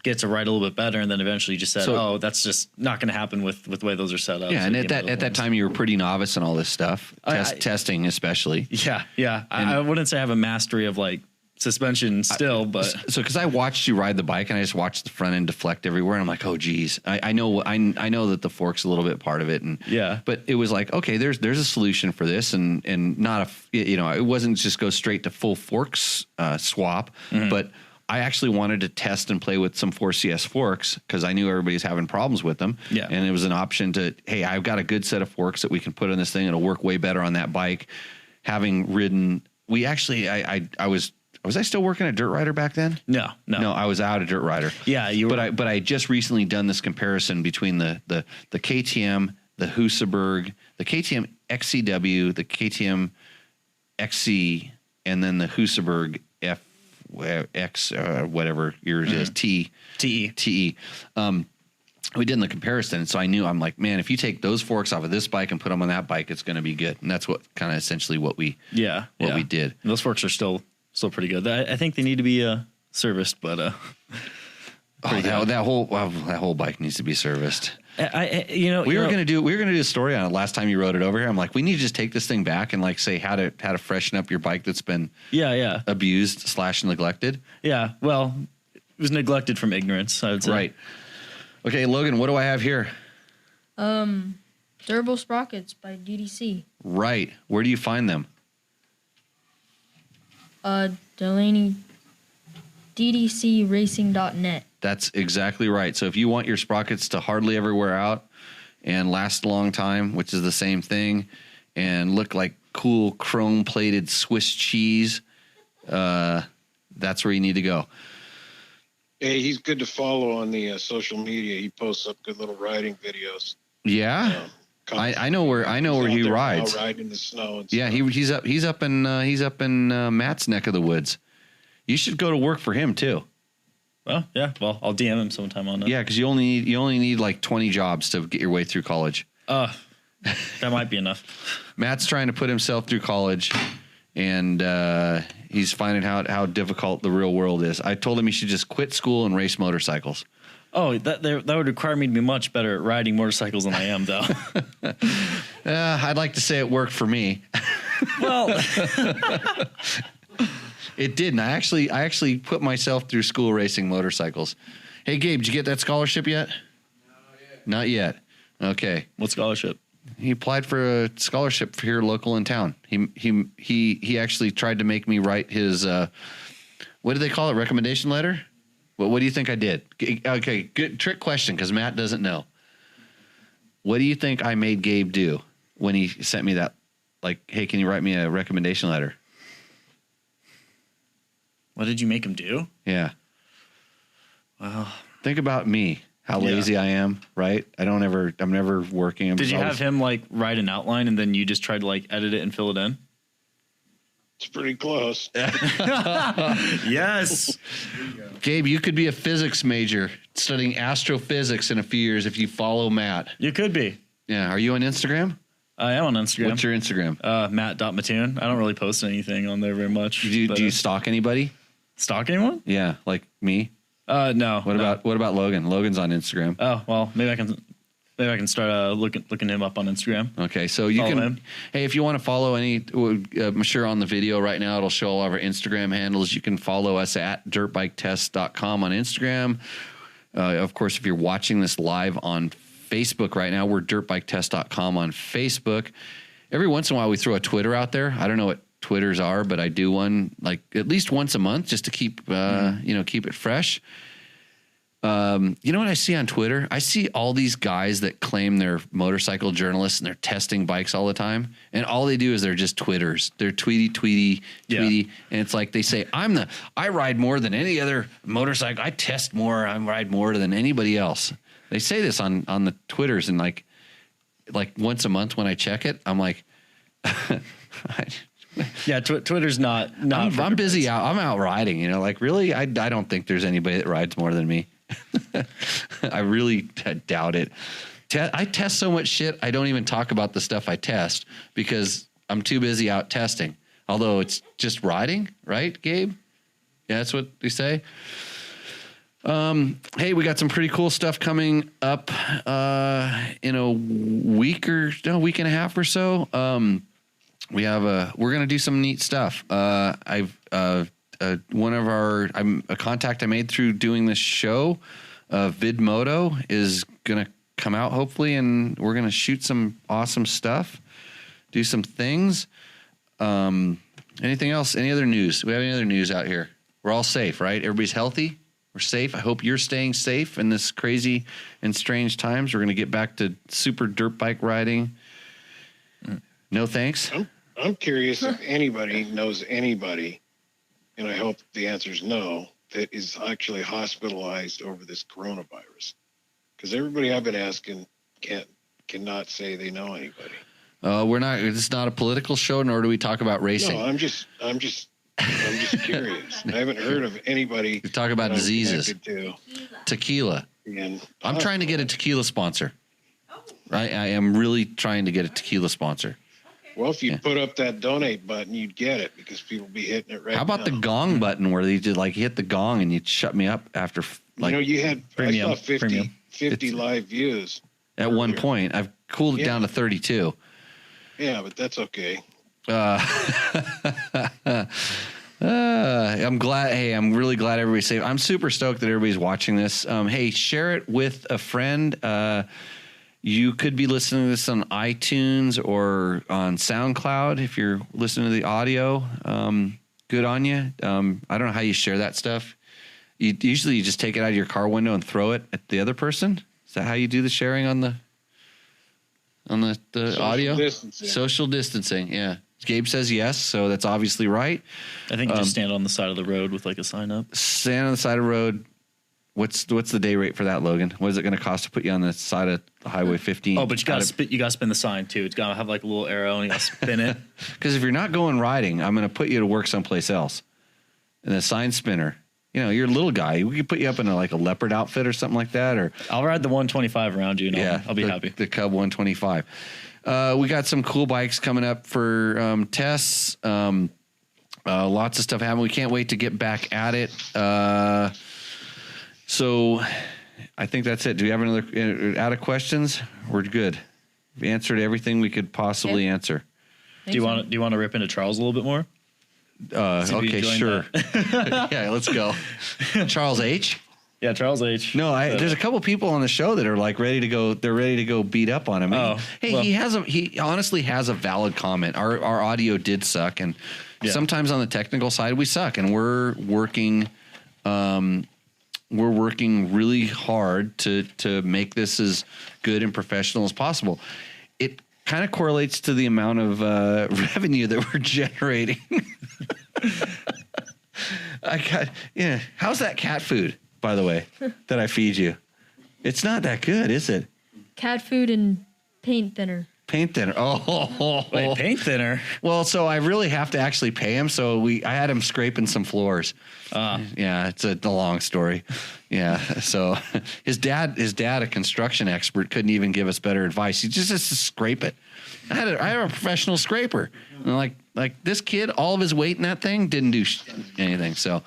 get it to ride a little bit better. And then eventually just said, that's just not going to happen with the way those are set up. Yeah, so and at that time you were pretty novice in all this stuff, testing especially. Yeah. I wouldn't say I have a mastery of like suspension still, but so because I watched you ride the bike and I just watched the front end deflect everywhere, and I'm like, oh geez, I know that the fork's a little bit part of it, and but it was like, okay, there's a solution for this, and not it wasn't just go straight to full forks swap, but I actually wanted to test and play with some 4CS forks because I knew everybody's having problems with them. Yeah. And it was an option to, hey, I've got a good set of forks that we can put on this thing. It'll work way better on that bike. Having ridden, we actually, I was I still working at Dirt Rider back then? No, I was out of Dirt Rider. Yeah, you were. But I just recently done this comparison between the KTM, the Husaberg, the KTM XCW, the KTM XC, and then the Husaberg X whatever yours is, TE. We did the comparison, so I knew, I'm like, man, if you take those forks off of this bike and put them on that bike, it's going to be good. And that's what kind of essentially what we did. Those forks are still pretty good. I think they need to be serviced, but that whole bike needs to be serviced. We were gonna do a story on it last time you rode it over here. I'm like, we need to just take this thing back and like say how to freshen up your bike that's been abused / neglected. Yeah, well, it was neglected from ignorance, I would say. Right. Okay, Logan, what do I have here? Durable Sprockets by DDC. Right. Where do you find them? Delaney, ddcracing.net. That's exactly right. So if you want your sprockets to hardly ever wear out and last a long time, which is the same thing, and look like cool chrome-plated Swiss cheese, that's where you need to go. Hey, he's good to follow on the social media. He posts up good little riding videos. Yeah, I know where he rides. Riding in the snow. And yeah, stuff. he's up in Matt's neck of the woods. You should go to work for him too. Well, yeah. Well, I'll DM him sometime on that. Yeah, because you only need like 20 jobs to get your way through college. That might be enough. Matt's trying to put himself through college, and he's finding out how difficult the real world is. I told him he should just quit school and race motorcycles. Oh, that would require me to be much better at riding motorcycles than I am, though. I'd like to say it worked for me. Well, it didn't. I actually put myself through school racing motorcycles. Hey, Gabe, did you get that scholarship yet? Not yet. Okay. What scholarship? He applied for a scholarship here local in town. He actually tried to make me write his what do they call it? Recommendation letter? What do you think I did? Okay, good trick question because Matt doesn't know. What do you think I made Gabe do when he sent me that? Like, hey, can you write me a recommendation letter? What did you make him do? Yeah. Well, think about me. How lazy I am, right? I'm never working. Did you have him like write an outline and then you just tried to like edit it and fill it in? It's pretty close. Yes. Gabe, you could be a physics major studying astrophysics in a few years if you follow Matt. You could be. Yeah. Are you on Instagram? I am on Instagram. What's your Instagram? Matt.Mattoon. I don't really post anything on there very much. Do you stalk anybody? Stalk anyone? Yeah, like me. No. What about Logan? Logan's on Instagram. Oh well, maybe I can start looking him up on Instagram. Okay, so you can. Him. Hey, if you want to follow any, I'm sure on the video right now it'll show all of our Instagram handles. You can follow us at dirtbiketest.com on Instagram. Of course, if you're watching this live on Facebook right now, we're dirtbiketest.com on Facebook. Every once in a while, we throw a Twitter out there. I don't know what Twitters are, but I do one like at least once a month just to keep keep it fresh. You know what I see on Twitter? I see all these guys that claim they're motorcycle journalists and they're testing bikes all the time, and all they do is they're just Twitters. They're tweety, and it's like they say I ride more than any other motorcycle. I test more. I ride more than anybody else. They say this on the Twitters, and like once a month when I check it, I'm like. Yeah, Twitter's not. I'm busy out. I'm out riding. Like really, I don't think there's anybody that rides more than me. I really doubt it. I test so much shit. I don't even talk about the stuff I test because I'm too busy out testing. Although it's just riding, right, Gabe? Yeah, that's what they say. Hey, we got some pretty cool stuff coming up in a week and a half or so. We're going to do some neat stuff. I'm a contact I made through doing this show, Vidmodo is going to come out hopefully, and we're going to shoot some awesome stuff, do some things. Anything else? Any other news? Do we have any other news out here? We're all safe, right? Everybody's healthy. We're safe. I hope you're staying safe in this crazy and strange times. We're going to get back to super dirt bike riding. No thanks. I'm curious if anybody knows anybody, and I hope the answer is no, that is actually hospitalized over this coronavirus. Because everybody I've been asking cannot say they know anybody. We're not. It's not a political show, nor do we talk about racing. No, I'm just curious. I haven't heard of anybody. We talk about diseases. Tequila. And I'm trying to get a tequila sponsor. I am really trying to get a tequila sponsor. Well, if you put up that donate button, you'd get it because people be hitting it right now. How about the gong button where you did like hit the gong and you'd shut me up after like you had premium, I saw 50 live views. At one point. I've cooled it down to 32. Yeah, but that's okay. I'm glad. Hey, I'm really glad everybody's safe. I'm super stoked that everybody's watching this. Hey, share it with a friend. You could be listening to this on iTunes or on SoundCloud if you're listening to the audio. Good on you. I don't know how you share that stuff. Usually you just take it out of your car window and throw it at the other person. Is that how you do the sharing on the Social audio? distancing. Social distancing, yeah. Gabe says yes, so that's obviously right. I think you just stand on the side of the road with like a sign up. Stand on the side of the road. What's the day rate for that, Logan? What is it going to cost to put you on the side of Highway 15? Oh, but you got to spin the sign too. It's got to have like a little arrow and you got to spin it. Because if you're not going riding, I'm going to put you to work someplace else. And a sign spinner. You're a little guy. We could put you up in a leopard outfit or something like that. Or I'll ride the 125 around you. And I'll be happy. The Cub 125. We got some cool bikes coming up for tests. Lots of stuff happening. We can't wait to get back at it. So I think that's it. Do we have another out of questions? We're good. We answered everything we could possibly answer. Do you want to rip into Charles a little bit more? Okay, sure. Yeah, let's go. Charles H. Yeah, Charles H. No, there's a couple people on the show that are like ready to go. They're ready to go beat up on him. He honestly has a valid comment. Our audio did suck, and sometimes on the technical side we suck, and we're working really hard to make this as good and professional as possible. It kind of correlates to the amount of revenue that we're generating. How's that cat food, by the way, that I feed you? It's not that good, is it? Cat food and paint thinner. Paint thinner. Oh, wait, paint thinner. Well, so I really have to actually pay him. So I had him scraping some floors. Yeah, it's a long story. Yeah. So his dad, a construction expert, couldn't even give us better advice. He just has to scrape it. I had a professional scraper. And like this kid, all of his weight in that thing didn't do anything. So,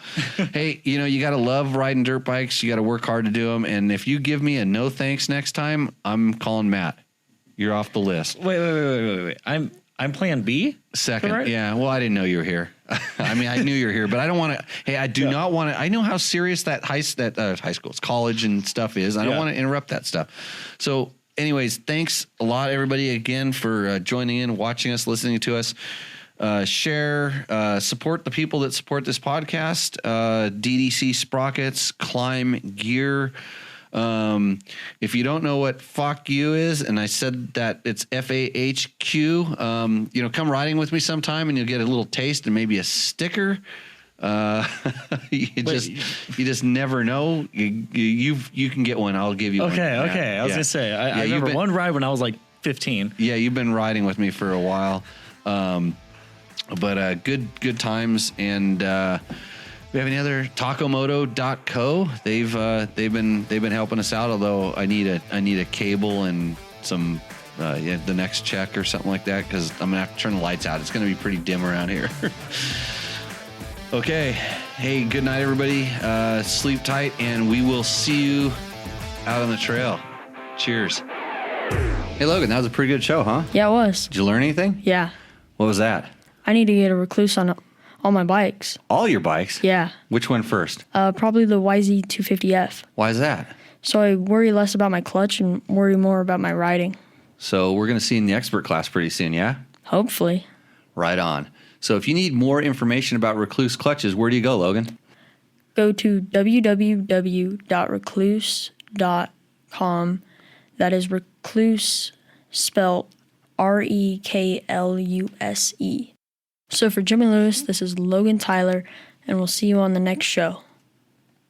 hey, you got to love riding dirt bikes. You got to work hard to do them. And if you give me a no thanks next time, I'm calling Matt. You're off the list. Wait. I'm plan B? Second. Right? Yeah. Well, I didn't know you were here. I mean, I knew you were here, but I don't want to. Hey, I do not want to. I know how serious that high school, it's college and stuff is. I don't want to interrupt that stuff. So, anyways, thanks a lot, everybody, again for joining in, watching us, listening to us. Share, support the people that support this podcast. DDC Sprockets, Climb Gear. If you don't know what fuck you is, and I said that it's FAHQ, come riding with me sometime and you'll get a little taste and maybe a sticker. You just never know. You can get one. I'll give you one. Okay. I was gonna say, I remember one ride when I was like 15. Yeah, you've been riding with me for a while. But good times. And, we have any other Takomoto.co. They've been helping us out. Although I need a cable and some the next check or something like that, because I'm gonna have to turn the lights out. It's gonna be pretty dim around here. Okay. Hey, good night, everybody. Sleep tight, and we will see you out on the trail. Cheers. Hey, Logan, that was a pretty good show, huh? Yeah, it was. Did you learn anything? Yeah. What was that? I need to get a recluse on all my bikes. All your bikes? Yeah. Which one first? Probably the YZ250F. Why is that? So I worry less about my clutch and worry more about my riding. So we're going to see you in the expert class pretty soon, yeah? Hopefully. Right on. So if you need more information about recluse clutches, where do you go, Logan? go to www.recluse.com. That is recluse spelled REKLUSE. So for Jimmy Lewis, this is Logan Tyler, and we'll see you on the next show.